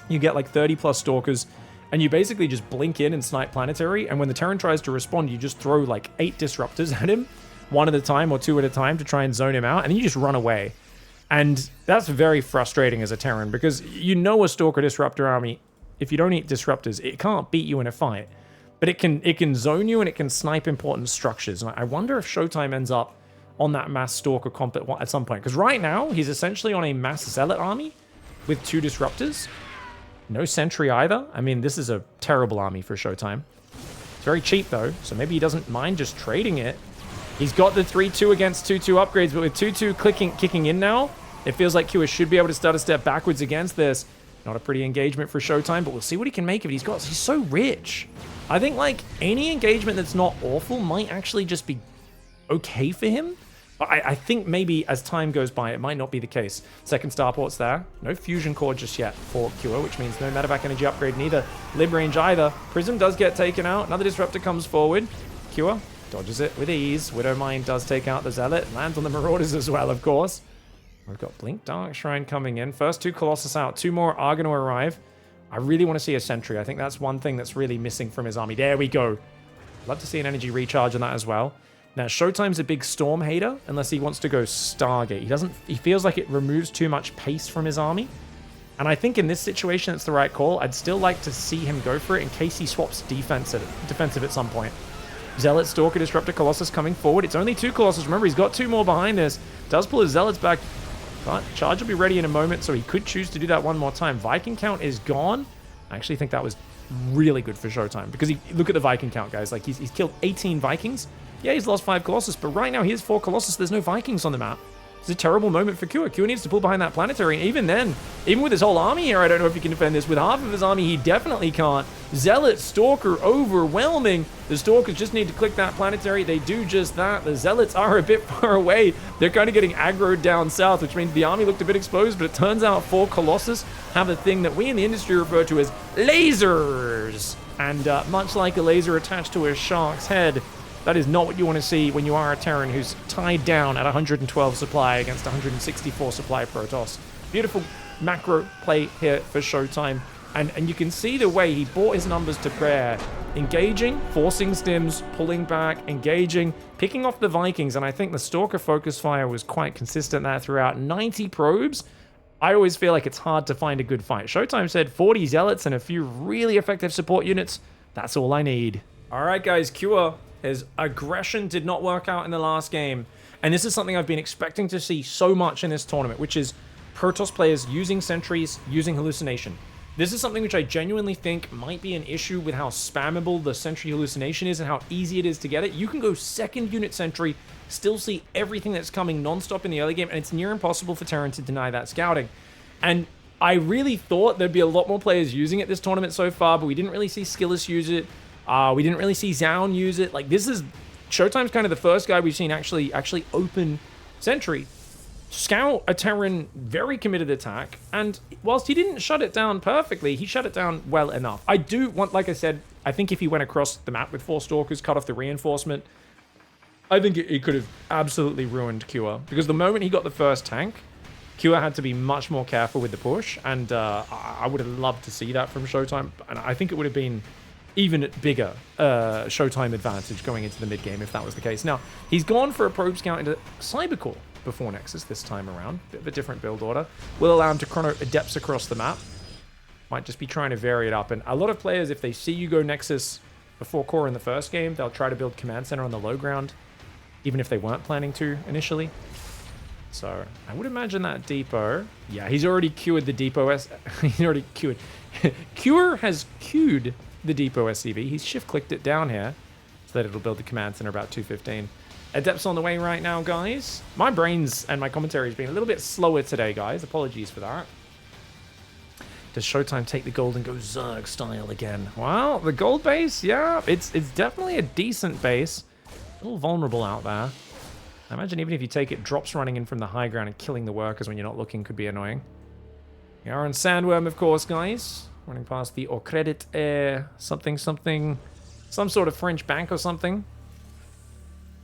You get like 30 plus Stalkers and you basically just blink in and snipe Planetary, and when the Terran tries to respond, you just throw like 8 Disruptors at him, 1 at a time or 2 at a time to try and zone him out, and then you just run away. And that's very frustrating as a Terran because you know a Stalker Disruptor army, if you don't eat Disruptors, it can't beat you in a fight. But it can zone you and it can snipe important structures. And I wonder if Showtime ends up on that mass Stalker comp at some point. Because right now, he's essentially on a mass Zealot army with 2 Disruptors. No Sentry either. I mean, this is a terrible army for Showtime. It's very cheap though, so maybe he doesn't mind just trading it. He's got the 3-2 against 2-2 upgrades, but with 2-2 kicking in now, it feels like Kua should be able to start a step backwards against this. Not a pretty engagement for Showtime, but we'll see what he can make of it. He's so rich. I think like any engagement that's not awful might actually just be okay for him. But I think maybe as time goes by, it might not be the case. Second starport's there. No fusion core just yet for Kua, which means no medevac energy upgrade, neither lib range either. Prism does get taken out. Another Disruptor comes forward. Kua dodges it with ease. Widowmine does take out the Zealot. Lands on the Marauders as well, of course. We've got Blink Dark Shrine coming in. First 2 Colossus out. 2 more are going to arrive. I really want to see a Sentry. I think that's one thing that's really missing from his army. There we go. Love to see an energy recharge on that as well. Now, Showtime's a big Storm hater, unless he wants to go Stargate. He feels like it removes too much pace from his army. And I think in this situation, it's the right call. I'd still like to see him go for it in case he swaps defensive at some point. Zealot, Stalker, Disruptor, Colossus coming forward. It's only 2 Colossus. Remember, he's got 2 more behind this. Does pull his Zealots back. But charge will be ready in a moment, so he could choose to do that one more time. Viking count is gone. I actually think that was really good for Showtime, because look at the Viking count, guys. Like, he's killed 18 Vikings. Yeah, he's lost 5 Colossus, but right now he has 4 Colossus. There's no Vikings on the map. It's a terrible moment for Kua. Kua needs to pull behind that Planetary, and even then, even with his whole army here, I don't know if he can defend this. With half of his army, he definitely can't. Zealot, Stalker, overwhelming. The Stalkers just need to click that Planetary. They do just that. The Zealots are a bit far away. They're kind of getting aggroed down south, which means the army looked a bit exposed, but it turns out 4 Colossus have a thing that we in the industry refer to as lasers. And much like a laser attached to a shark's head, that is not what you want to see when you are a Terran who's tied down at 112 supply against 164 supply Protoss. Beautiful macro play here for Showtime. And you can see the way he brought his numbers to bear. Engaging, forcing stims, pulling back, engaging, picking off the Vikings. And I think the Stalker focus fire was quite consistent there throughout. 90 probes. I always feel like it's hard to find a good fight. Showtime said 40 Zealots and a few really effective support units. That's all I need. All right, guys, Kua. His aggression did not work out in the last game. And this is something I've been expecting to see so much in this tournament, which is Protoss players using sentries, using hallucination. This is something which I genuinely think might be an issue with how spammable the sentry hallucination is and how easy it is to get it. You can go second unit sentry, still see everything that's coming non-stop in the early game, and it's near impossible for Terran to deny that scouting. And I really thought there'd be a lot more players using it this tournament so far, but we didn't really see Skillus use it. We didn't really see Zaun use it. Like, this is Showtime's kind of the first guy we've seen actually open sentry, scout a Terran very committed attack, and whilst he didn't shut it down perfectly, he shut it down well enough. I do want, like I said, I think if he went across the map with 4 Stalkers, cut off the reinforcement, I think it could have absolutely ruined Kua, because the moment he got the first tank, Kua had to be much more careful with the push, and I would have loved to see that from Showtime, and I think it would have been even bigger Showtime advantage going into the mid-game if that was the case. Now, he's gone for a probe scout into Cybercore. before Nexus this time around. Bit of a different build order. Will allow him to chrono adepts across the map. Might just be trying to vary it up. And a lot of players, if they see you go Nexus before core in the first game, they'll try to build command center on the low ground, even if they weren't planning to initially. So I would imagine that depot. Yeah, he's already cured the depot. He's already cured. Cure has queued the depot SCV. He's shift clicked it down here so that it'll build the command center about 215. Adepts on the way right now, guys. My brains and my commentary has been a little bit slower today, guys. Apologies for that. Does Showtime take the gold and go Zerg style again? Well, the gold base, yeah, it's definitely a decent base. A little vulnerable out there. I imagine even if you take it, drops running in from the high ground and killing the workers when you're not looking could be annoying. We are on Sandworm, of course, guys. Running past the Au Credit something, some sort of French bank or something.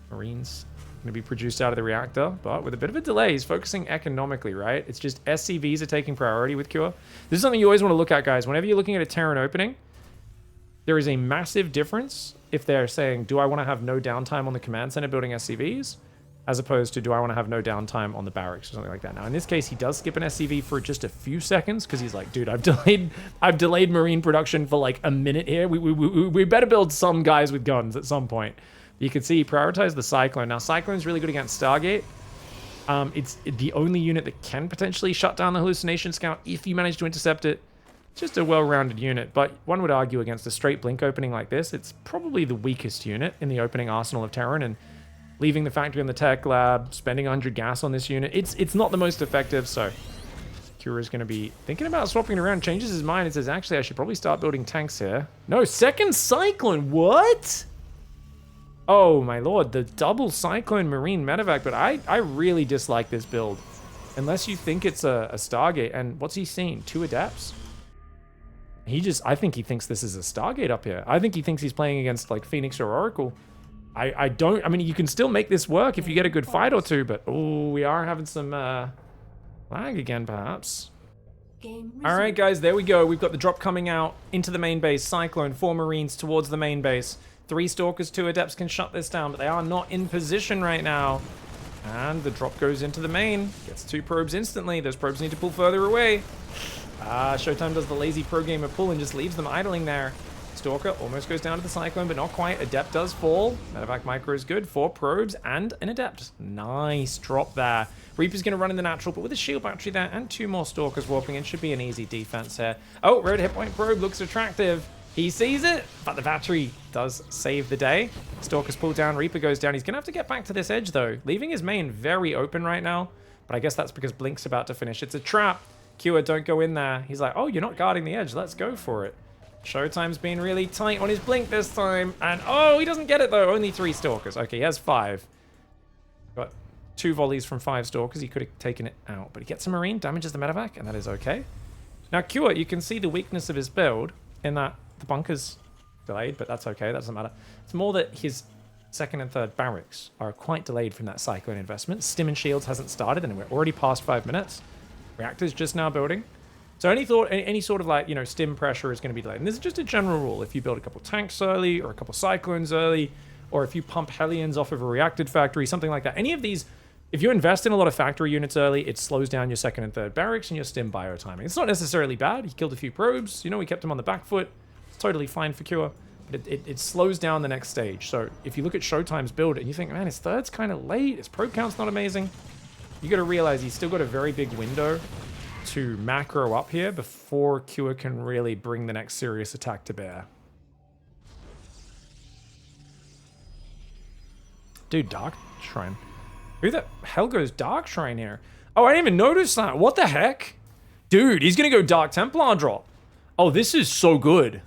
Marines going to be produced out of the reactor, but with a bit of a delay. He's focusing economically, right? It's just SCVs are taking priority with Cure. This is something you always want to look at, guys. Whenever you're looking at a Terran opening, there is a massive difference if they're saying, do I want to have no downtime on the command center building SCVs, as opposed to do I want to have no downtime on the barracks or something like that. Now, in this case, he does skip an SCV for just a few seconds because he's like, dude, I've delayed Marine production for like a minute here. We better build some guys with guns at some point. You can see he prioritized the Cyclone. Now, Cyclone's really good against Stargate. It's the only unit that can potentially shut down the Hallucination Scout if you manage to intercept it. It's just a well-rounded unit, but one would argue against a straight Blink opening like this, it's probably the weakest unit in the opening arsenal of Terran, and leaving the factory in the tech lab, spending 100 gas on this unit, it's not the most effective, so Kura's going to be thinking about swapping it around, changes his mind and says, actually, I should probably start building tanks here. No, second Cyclone, what? Oh my lord, the double Cyclone Marine medevac, but I really dislike this build. Unless you think it's a Stargate, and what's he seen? 2 adepts? I think he thinks this is a Stargate up here. I think he thinks he's playing against like Phoenix or Oracle. I mean, you can still make this work if you get a good fight or two, but oh, we are having some lag again, perhaps. All right, guys, there we go. We've got the drop coming out into the main base. Cyclone, 4 Marines towards the main base. 3 Stalkers, 2 Adepts can shut this down, but they are not in position right now. And the drop goes into the main. Gets 2 probes instantly. Those probes need to pull further away. Showtime does the lazy pro gamer pull and just leaves them idling there. Stalker almost goes down to the Cyclone, but not quite. Adept does fall. Medevac micro is good. 4 probes and an Adept. Nice drop there. Reaper's going to run in the natural, but with a shield battery there and 2 more Stalkers warping in, should be an easy defense here. Oh, red hit point probe looks attractive. He sees it, but the battery does save the day. Stalkers pull down, Reaper goes down. He's going to have to get back to this edge, though, leaving his main very open right now. But I guess that's because Blink's about to finish. It's a trap. Cure, don't go in there. He's like, oh, you're not guarding the edge. Let's go for it. Showtime's been really tight on his Blink this time. And, oh, he doesn't get it, though. Only 3 Stalkers. Okay, he has 5. Got 2 volleys from 5 Stalkers. He could have taken it out. But he gets a Marine, damages the medevac, and that is okay. Now, Cure, you can see the weakness of his build in that the bunker's delayed, but that's okay. That doesn't matter. It's more that his 2nd and 3rd barracks are quite delayed from that Cyclone investment. Stim and Shields hasn't started, and we're already past 5 minutes. Reactor's just now building. So any sort of like, you know, stim pressure is going to be delayed. And this is just a general rule. If you build a couple tanks early or a couple Cyclones early, or if you pump Hellions off of a reacted factory, something like that. Any of these, if you invest in a lot of factory units early, it slows down your 2nd and 3rd barracks and your stim bio timing. It's not necessarily bad. He killed a few probes. You know, we kept him on the back foot. It's totally fine for Cure. But it slows down the next stage. So if you look at Showtime's build and you think, man, his 3rd's kind of late. His probe count's not amazing. You got to realize he's still got a very big window to macro up here before Cure can really bring the next serious attack to bear. Dude, Dark Shrine. Who the hell goes Dark Shrine here? Oh, I didn't even notice that. What the heck? Dude, he's going to go Dark Templar drop. Oh, this is so good.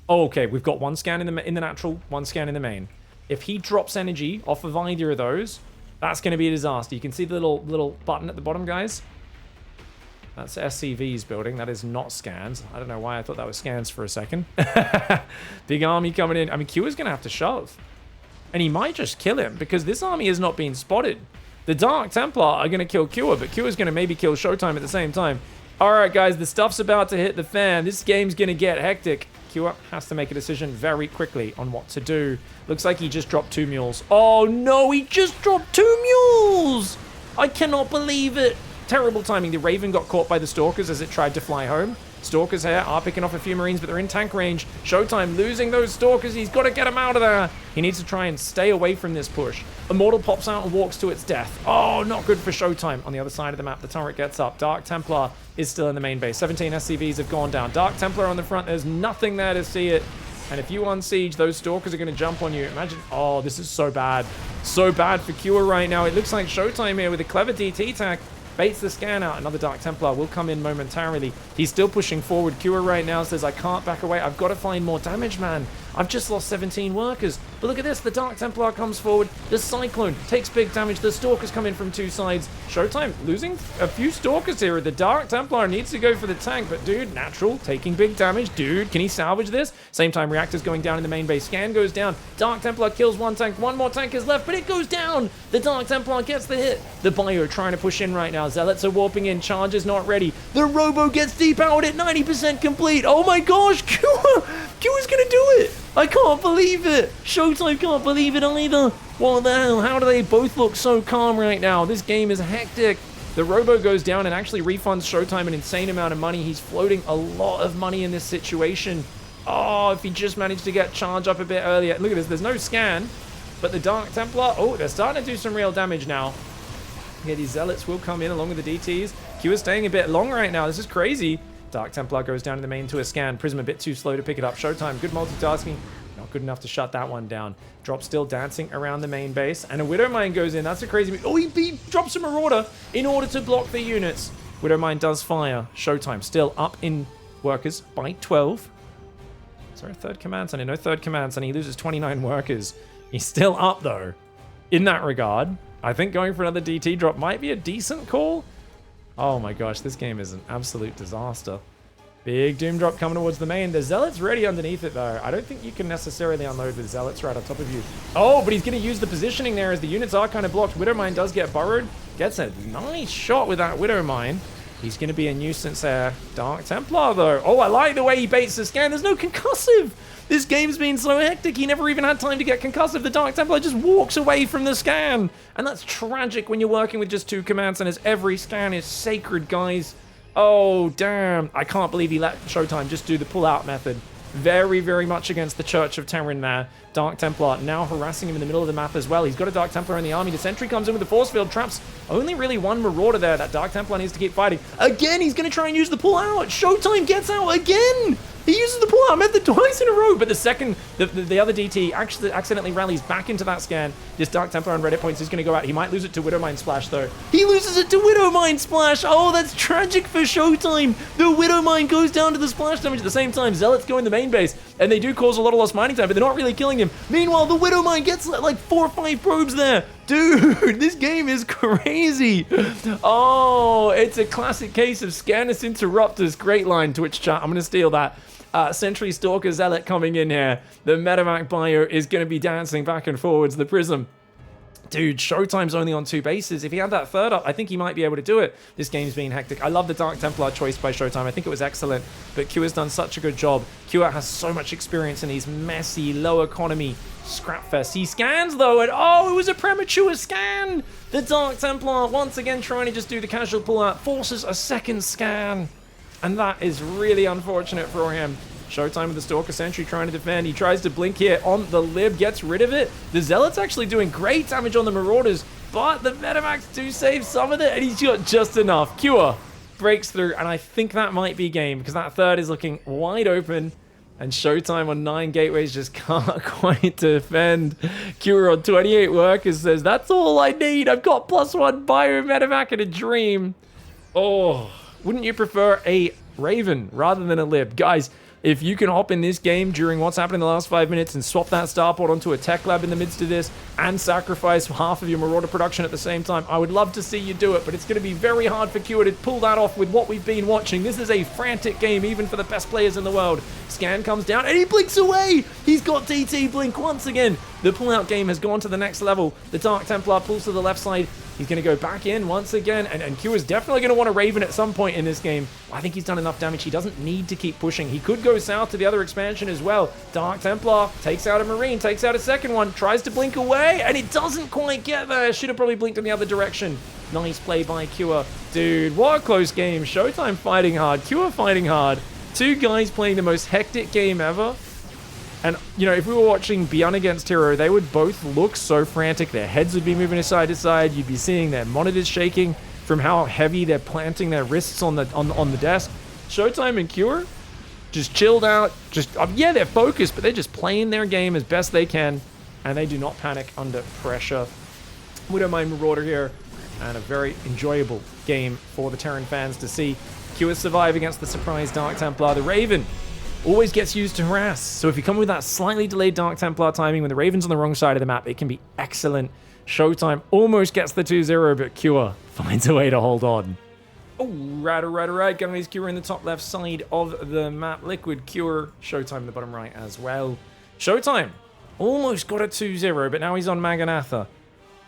Oh, okay, we've got 1 scan in the natural, 1 scan in the main. If he drops energy off of either of those, that's going to be a disaster. You can see the little button at the bottom, guys. That's SCV's building. That is not scans. I don't know why I thought that was scans for a second. Big army coming in. I mean, Q is going to have to shove. And he might just kill him because this army has not been spotted. The Dark Templar are going to kill Q, but Q is going to maybe kill Showtime at the same time. All right, guys, the stuff's about to hit the fan. This game's going to get hectic. Q has to make a decision very quickly on what to do. Looks like he just dropped 2 mules. Oh, no, he just dropped 2 mules. I cannot believe it. Terrible timing. The Raven got caught by the Stalkers as it tried to fly home. Stalkers here are picking off a few Marines, but they're in tank range. Showtime losing those Stalkers. He's got to get them out of there. He needs to try and stay away from this push. Immortal pops out and walks to its death. Oh, not good for Showtime. On the other side of the map, the turret gets up. Dark Templar is still in the main base. 17 SCVs have gone down. Dark Templar on the front. There's nothing there to see it. And if you unsiege, those Stalkers are going to jump on you. Imagine, oh, this is so bad. So bad for Cure right now. It looks like Showtime here with a clever DT tack baits the scan out. Another Dark Templar will come in momentarily. He's still pushing forward. Cure right now says, I can't back away. I've got to find more damage, man. I've just lost 17 workers. But look at this. The Dark Templar comes forward. The Cyclone takes big damage. The Stalkers come in from two sides. Showtime losing a few Stalkers here. The Dark Templar needs to go for the tank. But dude, Natural taking big damage. Dude, can he salvage this? Same time, Reactor's going down in the main base. Scan goes down. Dark Templar kills one tank. One more tank is left, but it goes down. The Dark Templar gets the hit. The Bio trying to push in right now. Zealots are warping in. Charge is not ready. The Robo gets depowered at 90% complete. Oh my gosh, Cure's gonna do it. I can't believe it. Showtime can't believe it either. What the hell? How do they both look so calm right now? This game is hectic. The Robo goes down and actually refunds Showtime an insane amount of money. He's floating a lot of money in this situation. Oh, if he just managed to get charge up a bit earlier. Look at this. There's no scan, but the Dark Templar, oh, they're starting to do some real damage now. Yeah, these Zealots will come in along with the DTs. Q is staying a bit long right now. This is crazy. Dark Templar goes down to the main to a scan. Prism a bit too slow to pick it up. Showtime, good multitasking. Not good enough to shut that one down. Drop still dancing around the main base. And a Widowmine goes in. That's a crazy move. Oh, he drops a Marauder in order to block the units. Widowmine does fire. Showtime still up in workers by 12. Is there a third command center? No third command center. He loses 29 workers. He's still up, though, in that regard. I think going for another DT drop might be a decent call. Oh my gosh, this game is an absolute disaster. Big Doom drop coming towards the main. The Zealot's ready underneath it, though. I don't think you can necessarily unload with Zealots right on top of you. Oh, but he's going to use the positioning there as the units are kind of blocked. Widowmine does get burrowed. Gets a nice shot with that Widowmine. He's going to be a nuisance there. Dark Templar, though. Oh, I like the way he baits the scan. There's no concussive. This game's been so hectic, he never even had time to get concussive. The Dark Templar just walks away from the scan. And that's tragic when you're working with just two command centers. Every scan is sacred, guys. Oh, damn. I can't believe he let Showtime just do the pull-out method. Very, very much against the Church of Terran there. Dark Templar now harassing him in the middle of the map as well. He's got a Dark Templar in the army. The Sentry comes in with the force field traps. Only really one Marauder there. That Dark Templar needs to keep fighting. Again, he's going to try and use the pull-out. Showtime gets out again. He uses the pull-out method twice in a row, but the other DT actually accidentally rallies back into that scan. This Dark Templar on Reddit points is going to go out. He might lose it to Widowmine Splash, though. He loses it to Widowmine Splash. Oh, that's tragic for Showtime. The Widowmine goes down to the splash damage at the same time. Zealots go in the main base, and they do cause a lot of lost mining time, but they're not really killing him. Meanwhile, the Widowmine gets like 4 or 5 probes there. Dude, this game is crazy. Oh, it's a classic case of Scanus Interruptus. Great line, Twitch chat. I'm going to steal that. Sentry Stalker Zealot coming in here. The Metamac Bio is going to be dancing back and forwards. The Prism. Dude, Showtime's only on 2 bases. If he had that third up, I think he might be able to do it. This game's been hectic. I love the Dark Templar choice by Showtime. I think it was excellent. But Q has done such a good job. Q has so much experience in these messy, low economy scrapfests. He scans, though, and oh, it was a premature scan. The Dark Templar, once again, trying to just do the casual pull-out, forces a second scan. And that is really unfortunate for him. Showtime with the Stalker Sentry trying to defend. He tries to blink here on the Lib, gets rid of it. The Zealot's actually doing great damage on the Marauders, but the Metamax do save some of it, and he's got just enough. Cure breaks through, and I think that might be game, because that third is looking wide open, and Showtime on 9 gateways just can't quite defend. Cure on 28 workers says, that's all I need. I've got +1 bio Metamac and a dream. Oh, wouldn't you prefer a Raven rather than a Lib? Guys, if you can hop in this game during what's happened in the last 5 minutes and swap that starport onto a tech lab in the midst of this and sacrifice half of your Marauder production at the same time, I would love to see you do it, but it's going to be very hard for Q to pull that off with what we've been watching. This is a frantic game, even for the best players in the world. Scan comes down and he blinks away. He's got DT blink once again. The pullout game has gone to the next level. The Dark Templar pulls to the left side. He's going to go back in once again, and Q is definitely going to want a Raven at some point in this game. I think he's done enough damage. He doesn't need to keep pushing. He could go south to the other expansion as well. Dark Templar takes out a Marine, takes out a second one, tries to blink away, and it doesn't quite get there. Should have probably blinked in the other direction. Nice play by Q. Dude, what a close game. Showtime fighting hard, Q fighting hard. Two guys playing the most hectic game ever. And, you know, if we were watching Beyond Against Hero, they would both look so frantic. Their heads would be moving side to side. You'd be seeing their monitors shaking from how heavy they're planting their wrists on the desk. Showtime and Cure just chilled out. Just yeah, they're focused, but they're just playing their game as best they can, and they do not panic under pressure. We don't mind Marauder here, and a very enjoyable game for the Terran fans to see. Cure survive against the surprise Dark Templar. The Raven always gets used to harass. So if you come with that slightly delayed Dark Templar timing when the Raven's on the wrong side of the map, it can be excellent. Showtime almost gets the 2-0, but Cure finds a way to hold on. Oh, right. Gunny's Cure in the top left side of the map. Liquid Cure. Showtime in the bottom right as well. Showtime almost got a 2-0, but now he's on Maganatha.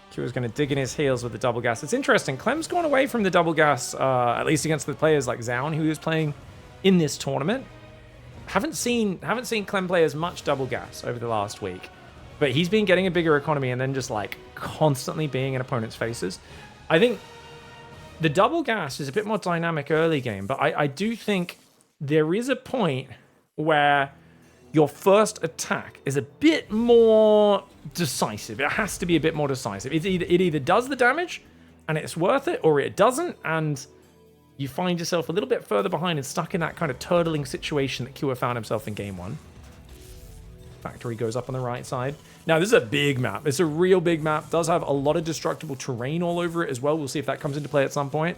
Cure's going to dig in his heels with the double gas. It's interesting. Clem's gone away from the double gas, at least against the players like Zaun, who was playing in this tournament. Haven't seen Clem play as much double gas over the last week, but he's been getting a bigger economy and then just like constantly being in opponents' faces. I think the double gas is a bit more dynamic early game, but I do think there is a point where your first attack is a bit more decisive. It has to be a bit more decisive. It either does the damage and it's worth it, or it doesn't, and you find yourself a little bit further behind and stuck in that kind of turtling situation that Kua found himself in game one. Factory goes up on the right side. Now, this is a big map. It's a real big map. Does have a lot of destructible terrain all over it as well. We'll see if that comes into play at some point.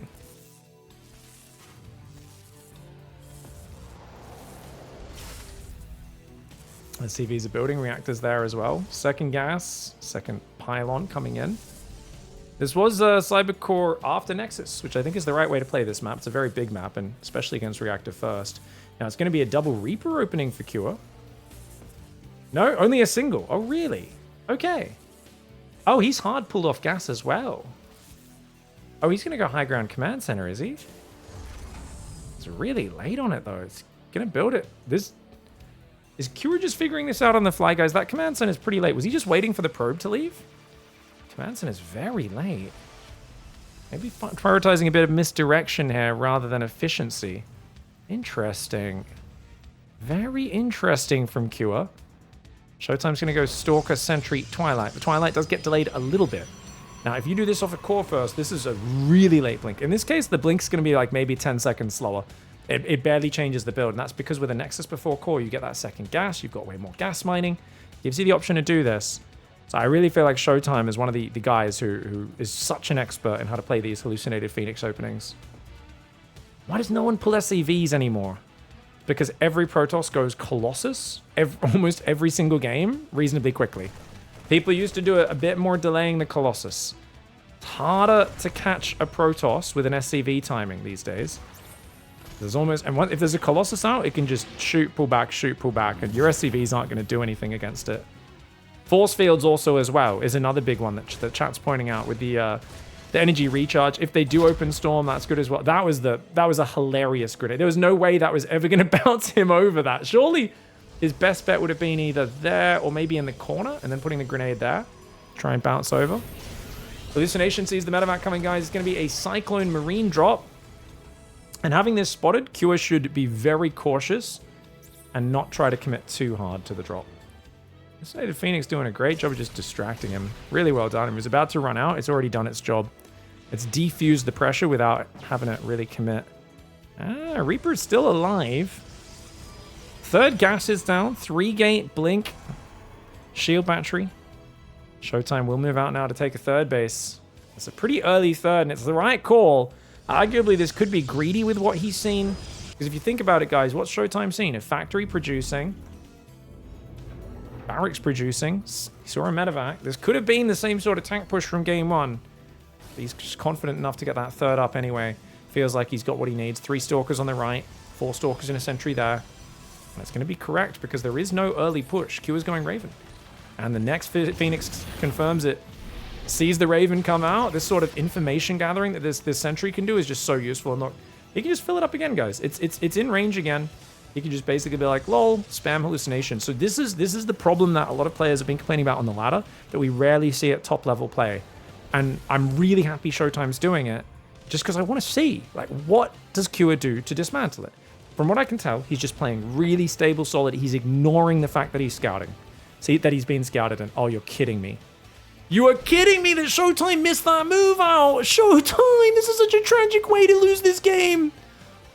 Let's see if he's building reactors there as well. Second gas, second pylon coming in. This was Cybercore after Nexus, which I think is the right way to play this map. It's a very big map, and especially against Reactor first. Now, it's going to be a double Reaper opening for Cure. No, only a single. Oh, really? Okay. Oh, he's hard pulled off gas as well. Oh, he's going to go high ground command center, is he? It's really late on it, though. It's going to build it. Is Cure just figuring this out on the fly, guys? That command center is pretty late. Was he just waiting for the probe to leave? Command center is very late. Maybe prioritizing a bit of misdirection here rather than efficiency. Interesting. Very interesting from Cure. Showtime's going to go Stalker, Sentry, Twilight. The Twilight does get delayed a little bit. Now, if you do this off a core first, this is a really late blink. In this case, the blink's going to be like maybe 10 seconds slower. It barely changes the build, and that's because with a Nexus before core, you get that second gas, you've got way more gas mining. Gives you the option to do this. So I really feel like Showtime is one of the guys who is such an expert in how to play these hallucinated Phoenix openings. Why does no one pull SCVs anymore? Because every Protoss goes Colossus almost every single game reasonably quickly. People used to do it a bit more delaying the Colossus. It's harder to catch a Protoss with an SCV timing these days. There's almost, and if there's a Colossus out, it can just shoot, pull back, and your SCVs aren't going to do anything against it. Force fields also as well is another big one that the chat's pointing out with the energy recharge. If they do open storm, that's good as well. That was a hilarious grenade. There was no way that was ever going to bounce him over that. Surely his best bet would have been either there or maybe in the corner and then putting the grenade there. Try and bounce over. Hallucination sees the medevac coming, guys. It's going to be a Cyclone Marine drop. And having this spotted, Cure should be very cautious and not try to commit too hard to the drop. This Native Phoenix doing a great job of just distracting him. Really well done. He was about to run out. It's already done its job. It's defused the pressure without having it really commit. Reaper's still alive. Third gas is down. 3-gate blink. Shield battery. Showtime will move out now to take a third base. It's a pretty early third, and it's the right call. Arguably, this could be greedy with what he's seen. Because if you think about it, guys, what's Showtime seen? A factory producing. Barracks producing. He saw a medevac. This could have been the same sort of tank push from game one. He's just confident enough to get that third up anyway. Feels like he's got what he needs. 3 Stalkers on the right. 4 Stalkers in a sentry there. And it's going to be correct because there is no early push. Q is going Raven. And the next Phoenix confirms it. sees the Raven come out. This sort of information gathering that this sentry can do is just so useful. And look, he can just fill it up again, guys. It's in range again. He can just basically be like, lol, spam hallucination. So this is the problem that a lot of players have been complaining about on the ladder, that we rarely see at top level play. And I'm really happy Showtime's doing it, just because I want to see, like, what does Cure do to dismantle it? From what I can tell, he's just playing really stable, solid. He's ignoring the fact that he's scouting. See, that he's being scouted, and oh, you're kidding me. You are kidding me that Showtime missed that move out! Showtime! This is such a tragic way to lose this game!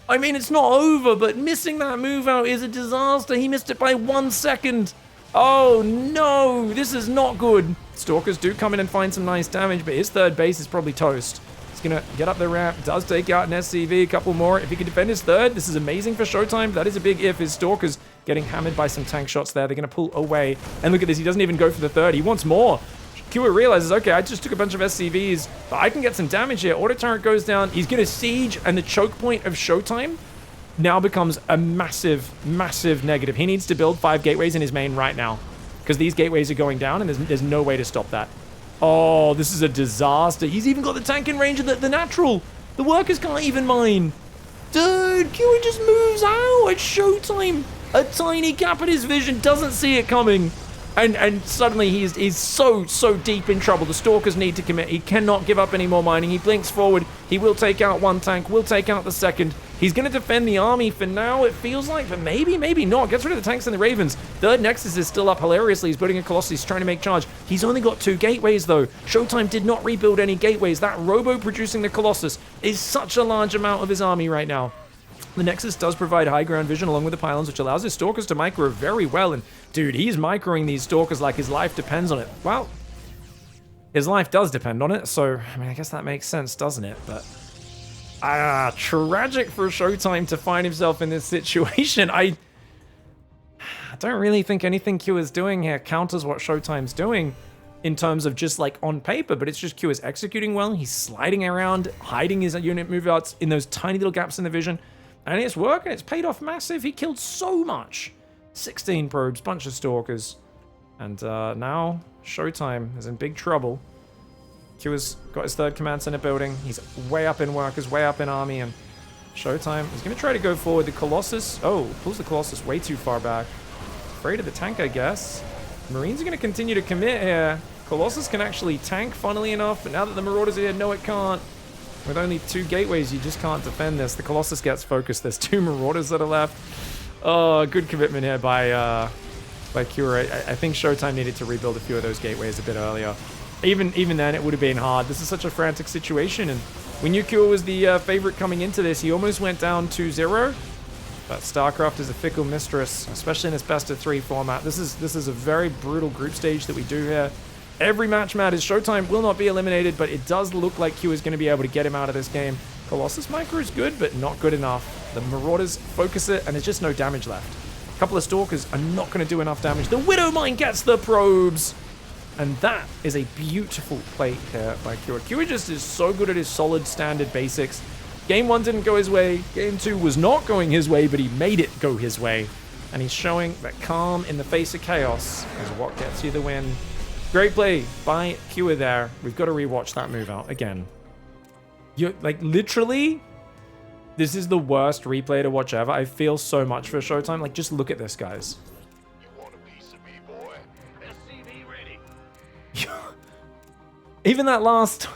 I mean, it's not over, but missing that move out is a disaster. He missed it by 1 second. Oh, no. This is not good. Stalkers do come in and find some nice damage, but his third base is probably toast. He's going to get up the ramp. Does take out an SCV, a couple more. If he can defend his third, this is amazing for Showtime. That is a big if. His Stalkers getting hammered by some tank shots there. They're going to pull away. And look at this. He doesn't even go for the third. He wants more. Kua realizes, okay, I just took a bunch of SCVs, but I can get some damage here. Auto turret goes down. He's going to siege, and the choke point of Showtime now becomes a massive, massive negative. He needs to build 5 gateways in his main right now, because these gateways are going down, and there's no way to stop that. Oh, this is a disaster. He's even got the tank in range of the natural. The workers can't even mine. Dude, Kua just moves out at Showtime. A tiny gap in his vision, doesn't see it coming. And suddenly he's so deep in trouble. The Stalkers need to commit. He cannot give up any more mining. He blinks forward. He will take out one tank. Will take out the second. He's going to defend the army for now, it feels like. But maybe not. Gets rid of the tanks and the Ravens. Third Nexus is still up hilariously. He's building a Colossus. He's trying to make charge. He's only got 2 gateways, though. Showtime did not rebuild any gateways. That Robo producing the Colossus is such a large amount of his army right now. The Nexus does provide high ground vision along with the pylons, which allows his Stalkers to micro very well. And, dude, he's microing these Stalkers like his life depends on it. Well, his life does depend on it, so, I mean, I guess that makes sense, doesn't it? But, tragic for Showtime to find himself in this situation. I don't really think anything Q is doing here counters what Showtime's doing in terms of just, like, on paper, but it's just Q is executing well. He's sliding around, hiding his unit move-outs in those tiny little gaps in the vision. And it's working. It's paid off massive. He killed so much. 16 probes, bunch of Stalkers. And now Showtime is in big trouble. Q has got his third command center building. He's way up in workers, way up in army. And Showtime is going to try to go forward. The Colossus. Oh, pulls the Colossus way too far back. Afraid of the tank, I guess. Marines are going to continue to commit here. Colossus can actually tank, funnily enough. But now that the Marauders are here, no, it can't. With only 2 gateways, you just can't defend this. The Colossus gets focused. There's 2 Marauders that are left. Oh, good commitment here by Cure. I think Showtime needed to rebuild a few of those gateways a bit earlier. Even then, it would have been hard. This is such a frantic situation, and we knew Cure was the favorite coming into this. He almost went down 2-0, but StarCraft is a fickle mistress, especially in this best-of-3 format. This is a very brutal group stage that we do here. Every match matters. Showtime will not be eliminated, but it does look like Q is going to be able to get him out of this game. Colossus micro is good, but not good enough. The Marauders focus it, and there's just no damage left. A couple of Stalkers are not going to do enough damage. The Widow Mine gets the probes! And that is a beautiful play here by Q. Q just is so good at his solid standard basics. Game 1 didn't go his way. Game 2 was not going his way, but he made it go his way. And he's showing that calm in the face of chaos is what gets you the win. Great play by Q there. We've got to rewatch that move out again. You like literally, this is the worst replay to watch ever. I feel so much for Showtime. Like, just look at this, guys. You want a piece of me, boy? SCV ready. Even that last,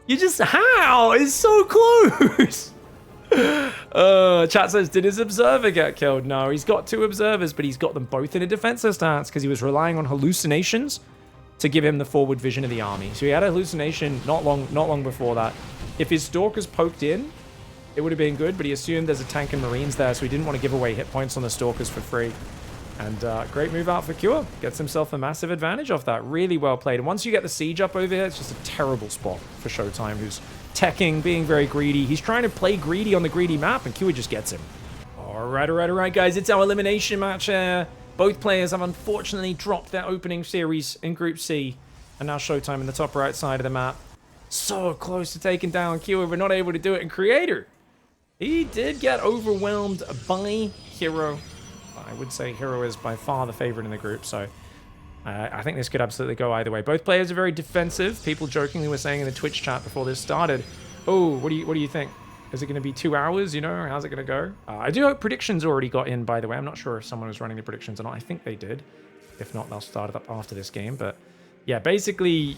you just how? It's so close. Chat says, did his observer get killed? No, he's got 2 observers, but he's got them both in a defensive stance because he was relying on hallucinations to give him the forward vision of the army. So he had a hallucination not long before that. If his Stalkers poked in, it would have been good, but he assumed there's a tank and Marines there, so he didn't want to give away hit points on the Stalkers for free. And great move out for Cure. Gets himself a massive advantage off that. Really well played. And once you get the siege up over here, it's just a terrible spot for Showtime, who's teching, being very greedy. He's trying to play greedy on the greedy map, and Cure just gets him. All right, guys. It's our elimination match here. Both players have unfortunately dropped their opening series in Group C. And now Showtime in the top right side of the map. So close to taking down Q, but not able to do it. And Creator, he did get overwhelmed by Hero. I would say Hero is by far the favorite in the group, so I think this could absolutely go either way. Both players are very defensive. People jokingly were saying in the Twitch chat before this started, oh, what do you think? Is it going to be 2 hours, you know, or how's it going to go? I do hope predictions already got in, by the way. I'm not sure if someone was running the predictions or not. I think they did. If not, they'll start it up after this game. But yeah, basically,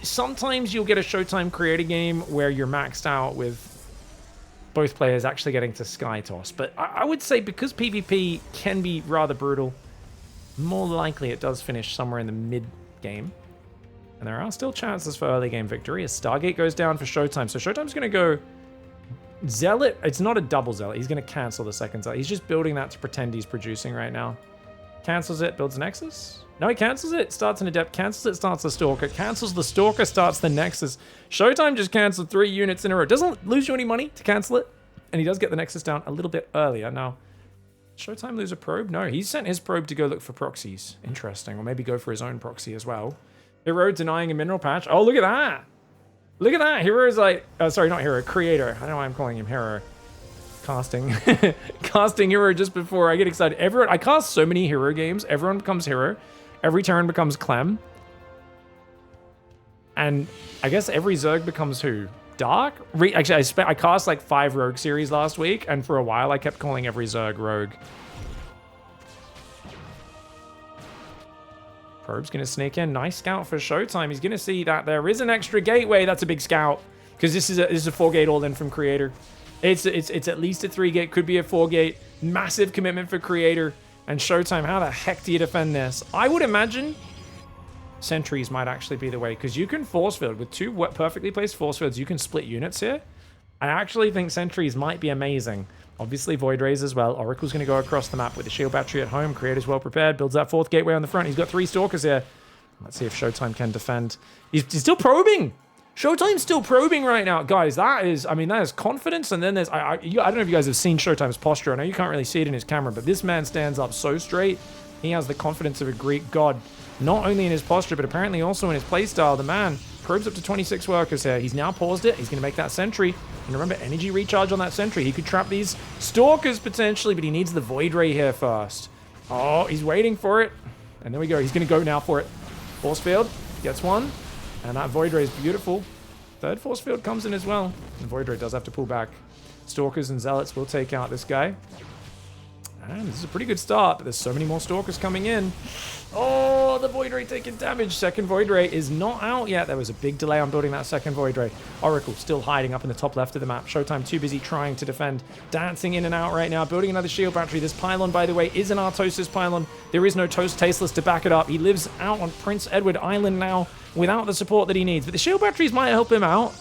sometimes you'll get a Showtime creator game where you're maxed out with both players actually getting to Sky Toss. But I would say because PvP can be rather brutal, more likely it does finish somewhere in the mid-game. And there are still chances for early game victory as Stargate goes down for Showtime. So Showtime's going to go Zealot. It's not a double Zealot. He's going to cancel the second Zealot. He's just building that to pretend he's producing right now. Cancels it, builds Nexus. No, he cancels it, starts an Adept, cancels it, starts the Stalker, cancels the Stalker, starts the Nexus. Showtime just canceled 3 units in a row. Doesn't lose you any money to cancel it. And he does get the Nexus down a little bit earlier. Now, Showtime lose a probe? No, he sent his probe to go look for proxies. Interesting. Or maybe go for his own proxy as well. Hero denying a mineral patch. Oh, look at that. Look at that. Hero is like... sorry, not Hero. Creator. I don't know why I'm calling him Hero. Casting. Casting Hero just before I get excited. I cast so many Hero games. Everyone becomes Hero. Every turn becomes Clem. And I guess every Zerg becomes who? Dark? Actually, I cast like 5 Rogue series last week, and for a while I kept calling every Zerg Rogue. Probe's going to sneak in. Nice scout for Showtime. He's going to see that there is an extra gateway. That's a big scout. Because this is a 4-gate all-in from Creator. It's at least a 3-gate. Could be a 4-gate. Massive commitment for Creator. And Showtime, how the heck do you defend this? I would imagine sentries might actually be the way. Because you can force field. With 2 perfectly placed force fields, you can split units here. I actually think sentries might be amazing. Obviously, Void Rays as well. Oracle's going to go across the map with the shield battery at home. Creator's well prepared. Builds that 4th gateway on the front. He's got 3 Stalkers here. Let's see if Showtime can defend. He's still probing. Showtime's still probing right now. Guys, that is confidence. And then there's... I don't know if you guys have seen Showtime's posture. I know you can't really see it in his camera, but this man stands up so straight. He has the confidence of a Greek god. Not only in his posture, but apparently also in his playstyle. The man probes up to 26 workers here. He's now paused it. He's going to make that sentry. And remember, energy recharge on that sentry. He could trap these Stalkers potentially, but he needs the Void Ray here first. Oh, he's waiting for it. And there we go. He's going to go now for it. Force field. Gets one. And that Void Ray is beautiful. 3rd force field comes in as well. The Void Ray does have to pull back. Stalkers and Zealots will take out this guy. And this is a pretty good start, but there's so many more Stalkers coming in. Oh, the Void Ray taking damage. 2nd Void Ray is not out yet. There was a big delay on building that 2nd Void Ray. Oracle still hiding up in the top left of the map. Showtime too busy trying to defend. Dancing in and out right now. Building another shield battery. This pylon, by the way, is an Artosis pylon. There is no Toast Tasteless to back it up. He lives out on Prince Edward Island now without the support that he needs. But the shield batteries might help him out.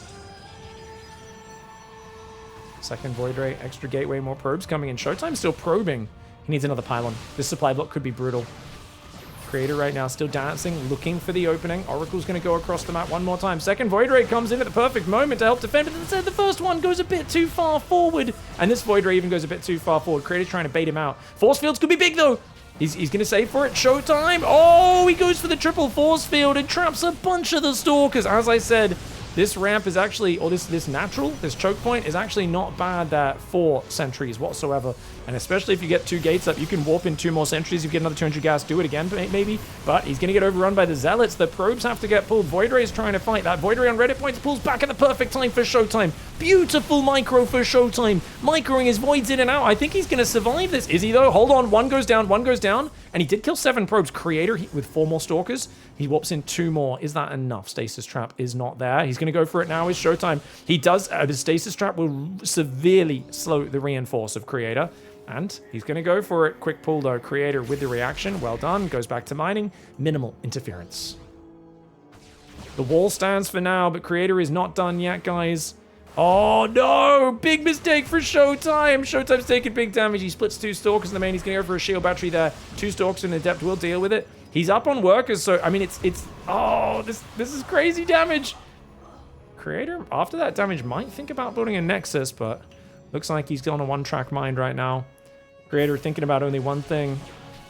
2nd Void Ray, extra gateway, more probes coming in. Showtime's still probing. He needs another pylon. This supply block could be brutal. Creator right now still dancing, looking for the opening. Oracle's going to go across the map one more time. 2nd Void Ray comes in at the perfect moment to help defend, but instead the first one goes a bit too far forward. And this Void Ray even goes a bit too far forward. Creator's trying to bait him out. Force fields could be big though. He's going to save for it. Showtime. Oh, he goes for the triple force field and traps a bunch of the Stalkers. As I said, this ramp is actually, or this choke point is actually not bad for sentries whatsoever. And especially if you get 2 gates up, you can warp in 2 more sentries. If you get another 200 gas, do it again maybe. But he's going to get overrun by the Zealots. The probes have to get pulled. Void Ray is trying to fight that. Void Ray on Reddit points, pulls back at the perfect time for Showtime. Beautiful micro for Showtime. Microing his voids in and out. I think he's going to survive this. Is he though? Hold on. One goes down. And he did kill 7 probes. Creator with 4 more Stalkers. He warps in 2 more. Is that enough? Stasis Trap is not there. He's going to go for it now with Showtime. He does. The Stasis Trap will severely slow the reinforce of Creator. And he's going to go for it. Quick pull though. Creator with the reaction. Well done. Goes back to mining. Minimal interference. The wall stands for now, but Creator is not done yet, guys. Oh no! Big mistake for Showtime. Showtime's taking big damage. He splits 2 Stalkers in the main. He's going to go for a shield battery there. 2 Stalkers in the Adept will deal with it. He's up on workers, so I mean this is crazy damage. Creator, after that damage, might think about building a Nexus, but looks like he's on a 1-track mind right now. Creator thinking about only one thing.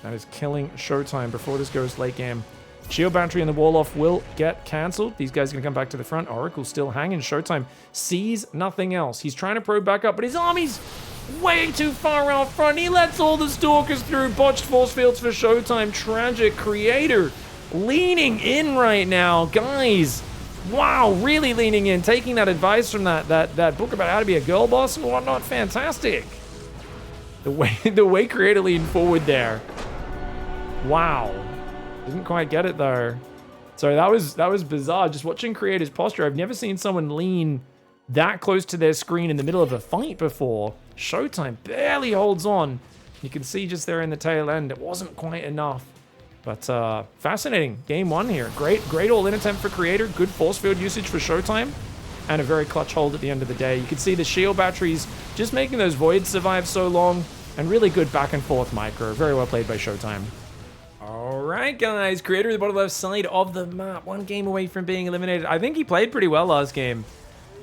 That is killing Showtime before this goes late game. Shield battery and the wall off will get cancelled. These guys are going to come back to the front. Oracle's still hanging. Showtime sees nothing else. He's trying to probe back up, but his army's way too far out front. He lets all the Stalkers through. Botched force fields for Showtime. Tragic. Creator leaning in right now, guys. Wow, really leaning in, taking that advice from that book about how to be a girl boss and whatnot. Fantastic. The way Creator leaned forward there. Wow. Didn't quite get it though. So that was bizarre. Just watching Creator's posture. I've never seen someone lean that close to their screen in the middle of a fight before. Showtime barely holds on. You can see just there in the tail end, it wasn't quite enough. But fascinating. Game one here. Great all-in attempt for Creator. Good force field usage for Showtime. And a very clutch hold at the end of the day. You can see the shield batteries just making those voids survive so long. And really good back and forth micro. Very well played by Showtime. Alright guys, Creator at the bottom left side of the map. One game away from being eliminated. I think he played pretty well last game.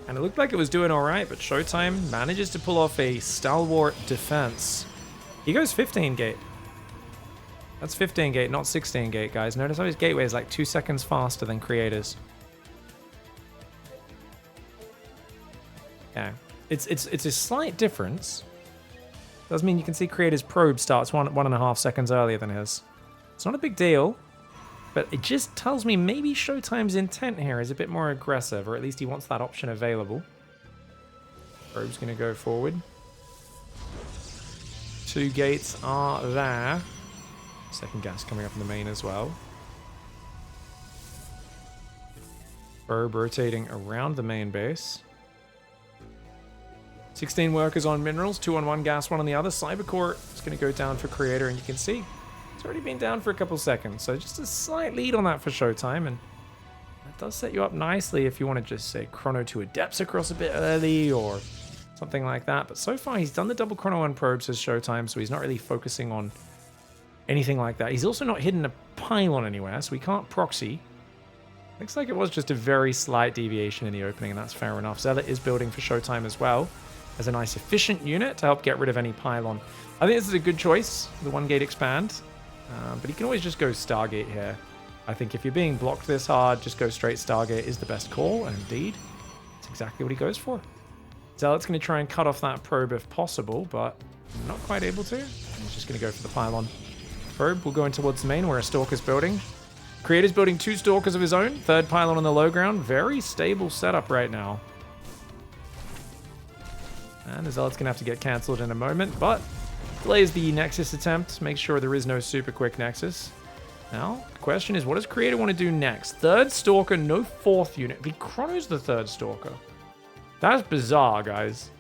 And it looked like it was doing alright, but Showtime manages to pull off a stalwart defense. He goes 15 gate. That's 15 gate, not 16 gate, guys. Notice how his gateway is like 2 seconds faster than Creator's. Yeah, it's a slight difference. Does mean you can see Creator's probe starts 1.5 seconds earlier than his. It's not a big deal, but it just tells me maybe Showtime's intent here is a bit more aggressive, or at least he wants that option available. Probe's going to go forward. 2 gates are there. Second gas coming up in the main as well. Probe rotating around the main base. 16 workers on minerals, 2 on one gas, 1 on the other. Cybercore is going to go down for Creator, and you can see it's already been down for a couple seconds. So just a slight lead on that for Showtime, and that does set you up nicely if you want to just say chrono to Adepts across a bit early or something like that. But so far he's done the double chrono on probes as Showtime, so he's not really focusing on anything like that. He's also not hidden a pylon anywhere, so we can't proxy. Looks like it was just a very slight deviation in the opening, and that's fair enough. Zealot is building for Showtime as well as a nice efficient unit to help get rid of any pylon. I think this is a good choice, the 1 gate expand, but he can always just go Stargate here. I think if you're being blocked this hard, just go straight Stargate is the best call, and indeed, it's exactly what he goes for. Zealot's going to try and cut off that probe if possible, but not quite able to. He's just going to go for the pylon. Probe will go in towards the main where a Stalker's building. Creator's building 2 Stalkers of his own. 3rd pylon on the low ground. Very stable setup right now. And the Zealot's going to have to get cancelled in a moment, but delays the Nexus attempt. Make sure there is no super quick Nexus. Now, the question is, what does Creator want to do next? 3rd Stalker, no 4th unit. He chronos the 3rd Stalker. That's bizarre, guys.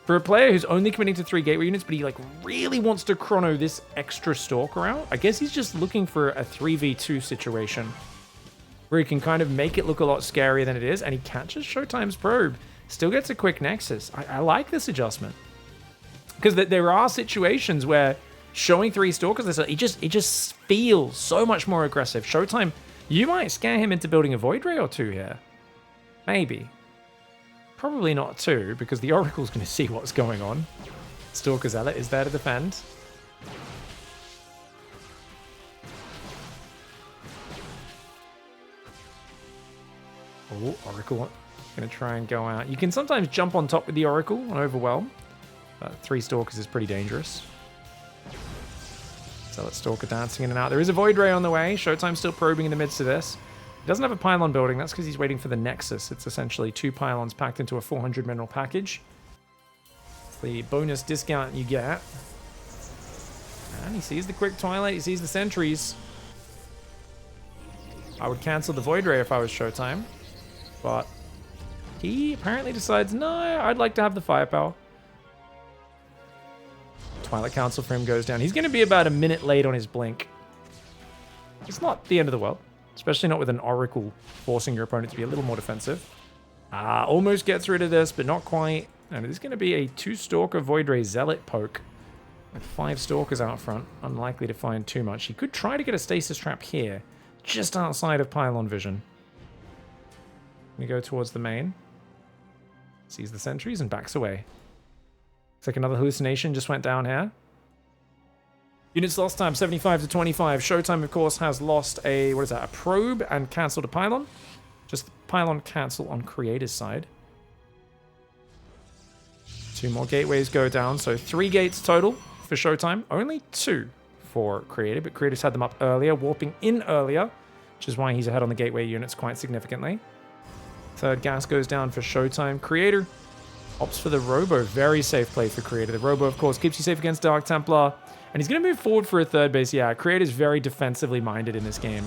For a player who's only committing to 3 gateway units, but he like really wants to chrono this extra Stalker out, I guess he's just looking for a 3v2 situation where he can kind of make it look a lot scarier than it is, and he catches Showtime's probe. Still gets a quick Nexus. I like this adjustment. Because there are situations where showing 3 Stalkers, it just feels so much more aggressive. Showtime, you might scare him into building a Void Ray or 2 here. Maybe. Probably not 2, because the Oracle's going to see what's going on. Stalker Zealot is there to defend. Oh, Oracle going to try and go out. You can sometimes jump on top with the Oracle and overwhelm. 3 Stalkers is pretty dangerous. Zealot Stalker dancing in and out. There is a Void Ray on the way. Showtime's still probing in the midst of this. He doesn't have a pylon building. That's because he's waiting for the Nexus. It's essentially 2 pylons packed into a 400 mineral package. It's the bonus discount you get. And he sees the quick Twilight. He sees the sentries. I would cancel the Void Ray if I was Showtime. But he apparently decides, no, I'd like to have the firepower. Twilight Council for him goes down. He's going to be about a minute late on his blink. It's not the end of the world. Especially not with an Oracle forcing your opponent to be a little more defensive. Almost gets rid of this, but not quite. And it is going to be a 2 Stalker Void Ray Zealot poke. With 5 Stalkers out front. Unlikely to find too much. He could try to get a Stasis Trap here. Just outside of pylon vision. We go towards the main. Sees the sentries and backs away. Looks like another hallucination just went down here. Units lost time 75 to 25. Showtime, of course, has lost a, what is that, a probe and cancelled a pylon. Just pylon cancel on Creator's side. 2 more gateways go down, so 3 gates total for Showtime. Only 2 for Creator, but Creator's had them up earlier, warping in earlier. which is why he's ahead on the gateway units quite significantly. Third gas goes down for Showtime. Creator opts for the Robo. Very safe play for Creator. The Robo, of course, keeps you safe against Dark Templar. And he's going to move forward for a third base. Yeah, Creator's very defensively minded in this game.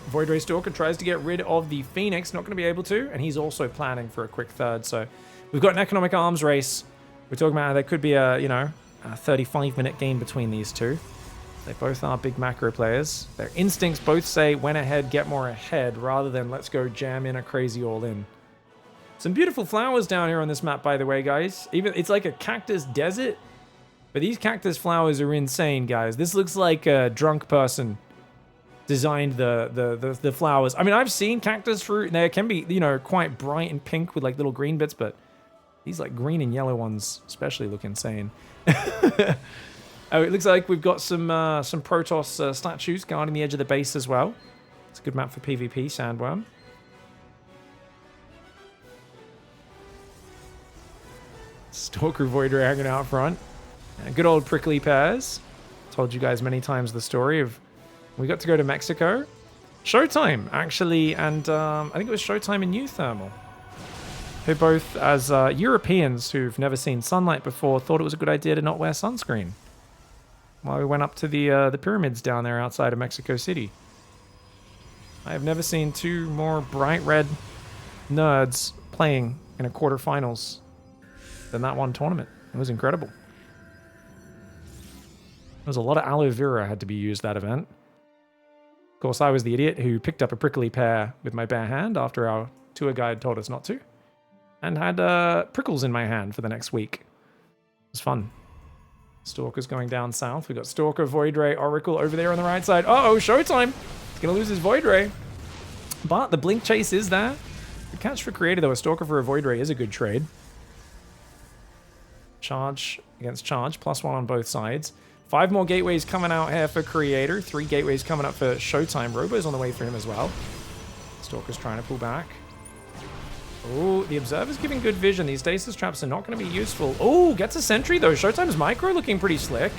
Void Ray Stalker tries to get rid of the Phoenix. Not going to be able to. And he's also planning for a quick third. So we've got an economic arms race. We're talking about how there could be a, you know, a 35-minute game between these two. They both are big macro players. Their instincts both say, went ahead, get more ahead, rather than let's go jam in a crazy all-in. Some beautiful flowers down here on this map, by the way, guys. Even it's like a cactus desert, but these cactus flowers are insane, guys. This looks like a drunk person designed the flowers. I mean, I've seen cactus fruit, and they can be, you know, quite bright and pink with like little green bits, but these like green and yellow ones especially look insane. Oh, it looks like we've got some Protoss statues guarding the edge of the base as well. It's a good map for PvP, Sandworm. Stalker Void Ray hanging out front. Good old prickly pears. Told you guys many times the story of we got to go to Mexico. Showtime, actually, and I think it was Showtime and New Thermal, who both, as Europeans who've never seen sunlight before, thought it was a good idea to not wear sunscreen while we went up to the pyramids down there outside of Mexico City. I have never seen two more bright red nerds playing in a quarterfinals than that one tournament. It was incredible. There was a lot of aloe vera had to be used that event. Of course, I was the idiot who picked up a prickly pear with my bare hand after our tour guide told us not to, and had prickles in my hand for the next week. It was fun. Stalker's going down south. We've got Stalker, Void Ray, Oracle over there on the right side. Uh-oh, Showtime! He's going to lose his Void Ray. But the Blink Chase is there. The catch for Creator, though, a Stalker for a Void Ray is a good trade. Charge against charge, +1 on both sides. 5 more gateways coming out here for Creator. 3 gateways coming up for Showtime. Robo's on the way for him as well. Stalker's trying to pull back. Oh, the Observer's giving good vision. These stasis traps are not going to be useful. Oh, gets a sentry, though. Showtime's micro looking pretty slick.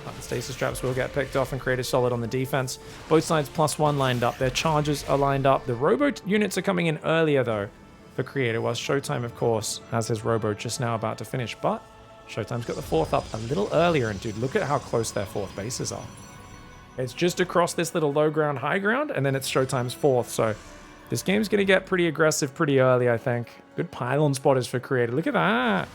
But the stasis traps will get picked off and Creator solid on the defense. Both sides +1 lined up. Their charges are lined up. The Robo units are coming in earlier, though, for Creator, whilst Showtime, of course, has his Robo just now about to finish. But Showtime's got the 4th up a little earlier, and dude, look at how close their 4th bases are. It's just across this little low ground, high ground, and then it's Showtime's 4th, so this game's going to get pretty aggressive pretty early, I think. Good pylon spotters for Creator. Look at that.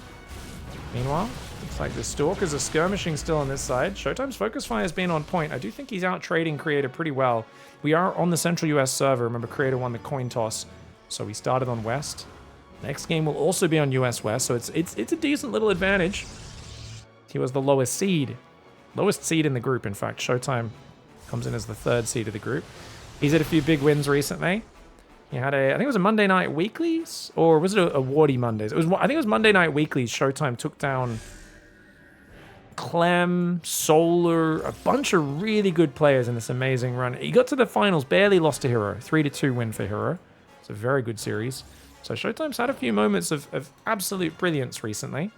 Meanwhile, looks like the Stalkers are skirmishing still on this side. Showtime's focus fire has been on point. I do think he's out trading Creator pretty well. We are on the Central US server. Remember, Creator won the coin toss, so we started on West. Next game will also be on US West, so it's a decent little advantage. He was the lowest seed. Lowest seed in the group, in fact. Showtime comes in as the 3rd seed of the group. He's had a few big wins recently. He had I think it was a Monday Night Weeklies, or was it a Wardy Mondays? I think it was Monday Night Weeklies. Showtime took down Clem, Solar, a bunch of really good players in this amazing run. He got to the finals, barely lost to Hero. 3-2 win for Hero. It's a very good series. So Showtime's had a few moments of absolute brilliance recently.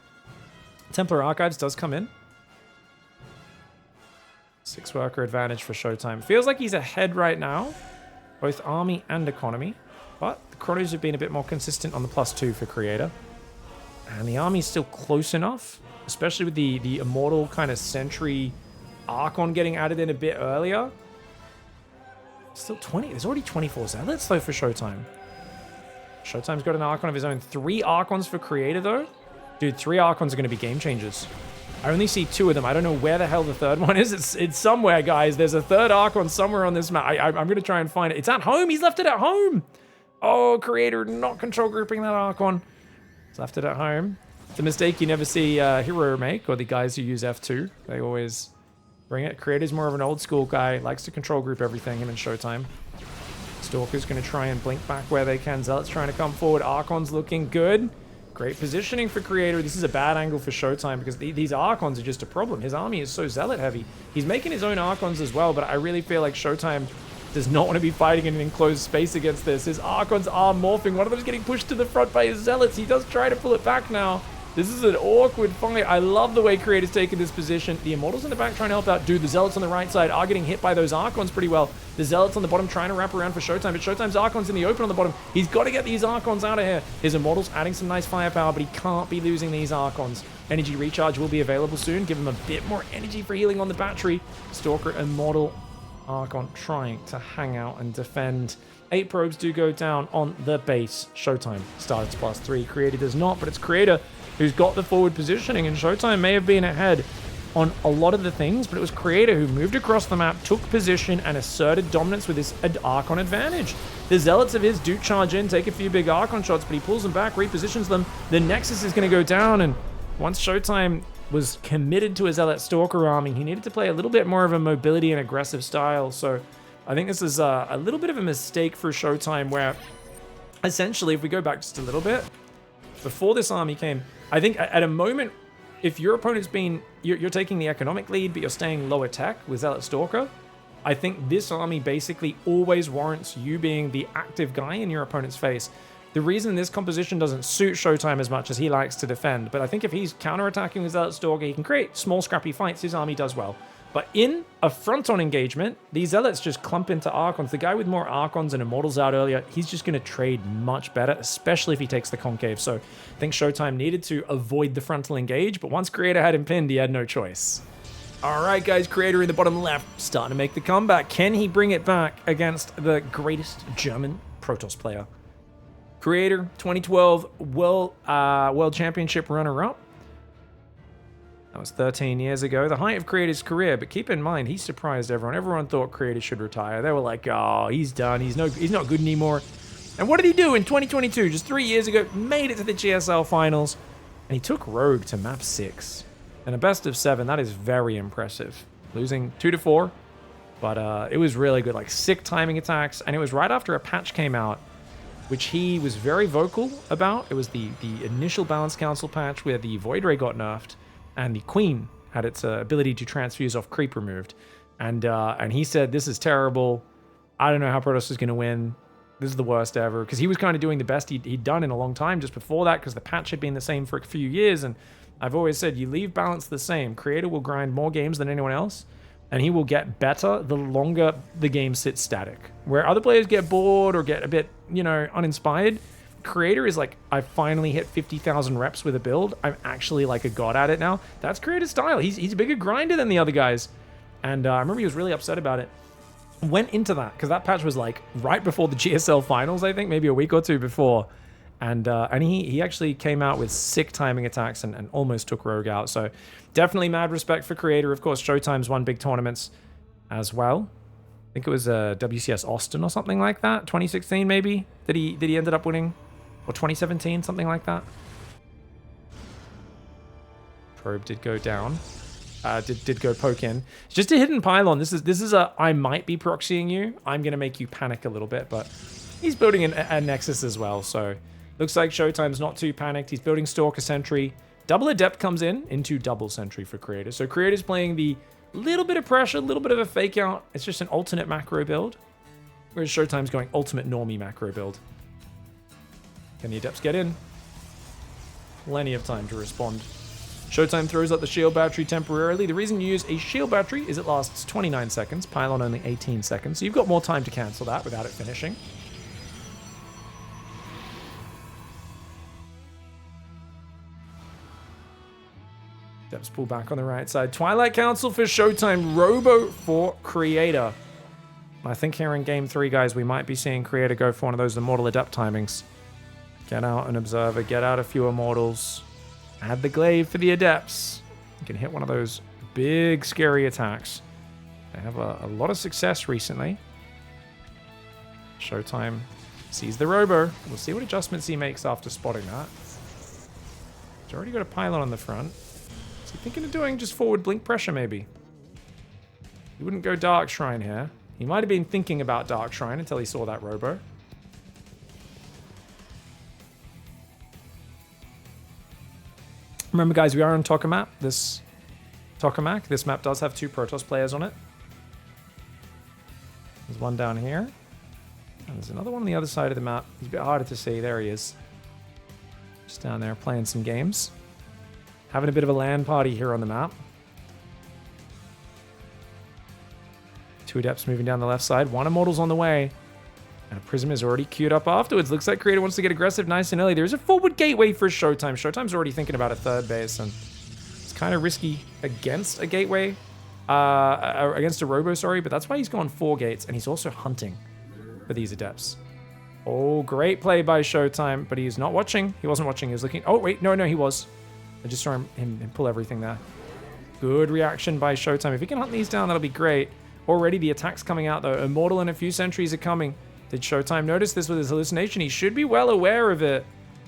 Templar Archives does come in. 6 worker advantage for Showtime. Feels like he's ahead right now, both army and economy, but the chronos have been a bit more consistent on the +2 for Creator. And the army's still close enough, especially with the immortal kind of sentry Archon getting added in a bit earlier. Still 20, there's already 24 zealots though for Showtime. Showtime's got an Archon of his own. 3 Archons for Creator though. Dude, 3 Archons are going to be game changers. I only see 2 of them. I don't know where the hell the 3rd one is. It's somewhere, guys. There's a 3rd Archon somewhere on this map. I'm going to try and find it. It's at home. He's left it at home. Oh, Creator not control grouping that Archon. He's left it at home. It's a mistake you never see Hero make, or the guys who use F2. They always bring it. Creator's more of an old school guy. Likes to control group everything, him and Showtime. Stalker's going to try and blink back where they can. Zealot's trying to come forward. Archon's looking good. Great positioning for Creator. This is a bad angle for Showtime because these Archons are just a problem. His army is so Zealot heavy. He's making his own Archons as well, but I really feel like Showtime does not want to be fighting in an enclosed space against this. His Archons are morphing. One of them is getting pushed to the front by his Zealots. He does try to pull it back now. This is an awkward fight. I love the way Creator's taking this position. The Immortals in the back trying to help out. Dude, the Zealots on the right side are getting hit by those Archons pretty well. The Zealots on the bottom trying to wrap around for Showtime, but Showtime's Archons in the open on the bottom. He's got to get these Archons out of here. His Immortals adding some nice firepower, but he can't be losing these Archons. Energy recharge will be available soon. Give him a bit more energy for healing on the battery. Stalker, Immortal, Archon trying to hang out and defend. 8 probes do go down on the base. Showtime starts +3. Creator does not, but it's Creator who's got the forward positioning, and Showtime may have been ahead on a lot of the things, but it was Creator who moved across the map, took position, and asserted dominance with his Archon advantage. The Zealots of his do charge in, take a few big Archon shots, but he pulls them back, repositions them. The Nexus is going to go down, and once Showtime was committed to his Zealot Stalker army, he needed to play a little bit more of a mobility and aggressive style, so I think this is a little bit of a mistake for Showtime, where essentially, if we go back just a little bit, before this army came, I think at a moment, if your opponent's you're taking the economic lead, but you're staying lower tech with Zealot Stalker, I think this army basically always warrants you being the active guy in your opponent's face. The reason this composition doesn't suit Showtime as much as he likes to defend, but I think if he's counterattacking with Zealot Stalker, he can create small scrappy fights. His army does well. But in a front-on engagement, these Zealots just clump into Archons. The guy with more Archons and Immortals out earlier, he's just going to trade much better, especially if he takes the Concave. So I think Showtime needed to avoid the frontal engage, but once Creator had him pinned, he had no choice. All right, guys, Creator in the bottom left, starting to make the comeback. Can he bring it back against the greatest German Protoss player? Creator, 2012 World Championship runner-up. That was 13 years ago, the height of Creator's career, but keep in mind, he surprised everyone. Everyone thought Creator should retire. They were like, oh, he's done. He's not good anymore. And what did he do in 2022? Just 3 years ago, made it to the GSL finals, and he took Rogue to map 6. And a best of 7, that is very impressive. Losing 2-4, but it was really good, like sick timing attacks, and it was right after a patch came out, which he was very vocal about. It was the initial Balance Council patch where the Void Ray got nerfed, and the Queen had its ability to transfuse off creep removed. And he said, this is terrible. I don't know how Protoss is going to win. This is the worst ever. Because he was kind of doing the best he'd done in a long time just before that, because the patch had been the same for a few years. And I've always said, you leave balance the same. Creator will grind more games than anyone else, and he will get better the longer the game sits static. Where other players get bored or get a bit, uninspired, Creator is like, I finally hit 50,000 reps with a build. I'm actually like a god at it now. That's Creator's style. He's a bigger grinder than the other guys. And I remember he was really upset about it. Went into that, because that patch was like right before the GSL finals, I think, maybe a week or two before. And he actually came out with sick timing attacks and almost took Rogue out. So definitely mad respect for Creator. Of course, Showtime's won big tournaments as well. I think it was WCS Austin or something like that. 2016 maybe that he ended up winning. Or 2017, something like that. Probe did go down. Did go poke in. It's just a hidden pylon. This is a I might be proxying you. I'm gonna make you panic a little bit, but he's building a Nexus as well, so looks like Showtime's not too panicked. He's building Stalker Sentry. Double Adept comes into double Sentry for Creator. So Creator's playing the little bit of pressure, a little bit of a fake out. It's just an alternate macro build. Whereas Showtime's going ultimate normie macro build. Can the Adepts get in? Plenty of time to respond. Showtime throws up the shield battery temporarily. The reason you use a shield battery is it lasts 29 seconds. Pylon only 18 seconds. So you've got more time to cancel that without it finishing. Adepts pull back on the right side. Twilight Council for Showtime. Robo for Creator. I think here in Game 3, guys, we might be seeing Creator go for one of those Immortal Adept timings. Get out an Observer, get out a few Immortals. Add the Glaive for the Adepts. You can hit one of those big, scary attacks. They have a lot of success recently. Showtime sees the Robo. We'll see what adjustments he makes after spotting that. He's already got a Pylon on the front. Is he thinking of doing just forward blink pressure, maybe? He wouldn't go Dark Shrine here. He might have been thinking about Dark Shrine until he saw that Robo. Remember, guys, we are on Tokamak. This map does have 2 Protoss players on it. There's one down here. And there's another one on the other side of the map. He's a bit harder to see. There he is. Just down there playing some games. Having a bit of a LAN party here on the map. 2 Adepts moving down the left side. 1 Immortal's on the way. And a Prism is already queued up afterwards. Looks like Creator wants to get aggressive nice and early. There's a forward gateway for Showtime. Showtime's already thinking about a 3rd base, and it's kind of risky against a gateway. Against a Robo, sorry, but that's why he's gone 4 gates, and he's also hunting for these Adepts. Oh, great play by Showtime, but he's not watching. He wasn't watching, he was looking. Oh, wait, no, he was. I just saw him pull everything there. Good reaction by Showtime. If he can hunt these down, that'll be great. Already the attack's coming out, though. Immortal and a few sentries are coming. Did Showtime notice this with his hallucination? He should be well aware of it.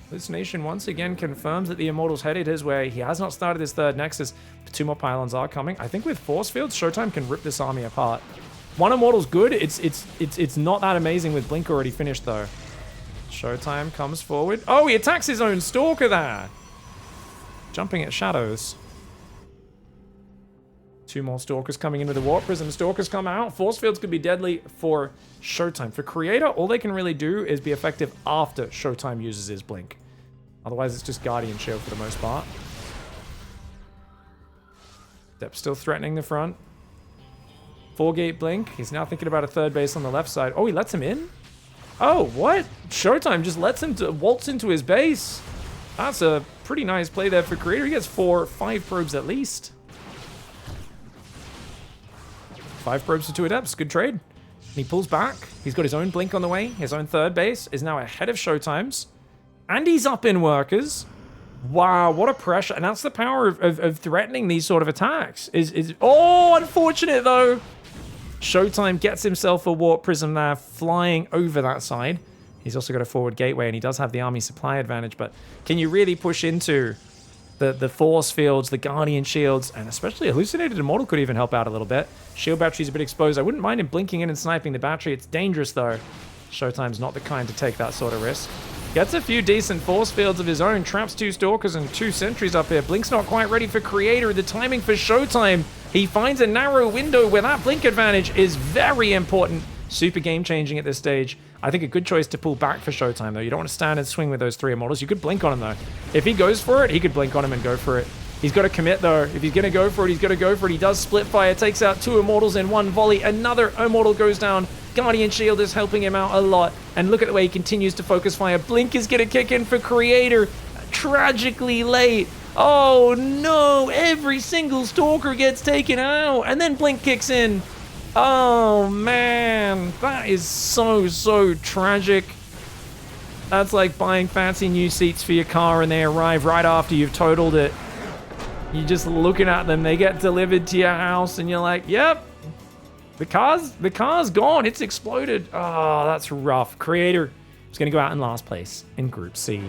Hallucination once again confirms that the Immortal's headed his way. He has not started his 3rd Nexus, but 2 more pylons are coming. I think with Force Fields, Showtime can rip this army apart. 1 Immortal's good. It's not that amazing with Blink already finished, though. Showtime comes forward. Oh, he attacks his own Stalker there. Jumping at shadows. 2 more Stalkers coming in with the Warp Prism. Stalkers come out. Force Fields could be deadly for Showtime. For Creator, all they can really do is be effective after Showtime uses his Blink. Otherwise, it's just Guardian Shield for the most part. Depth still threatening the front. 4-gate Blink. He's now thinking about a 3rd base on the left side. Oh, he lets him in? Oh, what? Showtime just lets him to waltz into his base. That's a pretty nice play there for Creator. He gets 5 probes at least. 5 probes to 2 Adepts. Good trade. And he pulls back. He's got his own Blink on the way. His own 3rd base is now ahead of Showtime's. And he's up in workers. Wow, what a pressure. And that's the power of threatening these sort of attacks. Oh, unfortunate though. Showtime gets himself a Warp Prism there, flying over that side. He's also got a forward gateway, and he does have the army supply advantage. But can you really push into the Force Fields, the Guardian Shields, and especially Hallucinated Immortal could even help out a little bit. Shield Battery's a bit exposed. I wouldn't mind him blinking in and sniping the battery. It's dangerous, though. Showtime's not the kind to take that sort of risk. Gets a few decent Force Fields of his own. Traps 2 Stalkers and 2 Sentries up here. Blink's not quite ready for Creator. The timing for Showtime. He finds a narrow window where that Blink advantage is very important. Super game-changing at this stage. I think a good choice to pull back for Showtime, though. You don't want to stand and swing with those 3 Immortals. You could Blink on him, though. If he goes for it, he could Blink on him and go for it. He's got to commit, though. If he's going to go for it, he's got to go for it. He does split fire, takes out 2 Immortals in 1 volley. Another Immortal goes down. Guardian Shield is helping him out a lot. And look at the way he continues to focus fire. Blink is going to kick in for Creator. Tragically late. Oh, no. Every single Stalker gets taken out. And then Blink kicks in. Oh, man. That is so tragic. That's like buying fancy new seats for your car and they arrive right after you've totaled it. You're just looking at them. They get delivered to your house and you're like, yep, the car's gone. It's exploded. Oh, that's rough. Creator is going to go out in last place in Group C.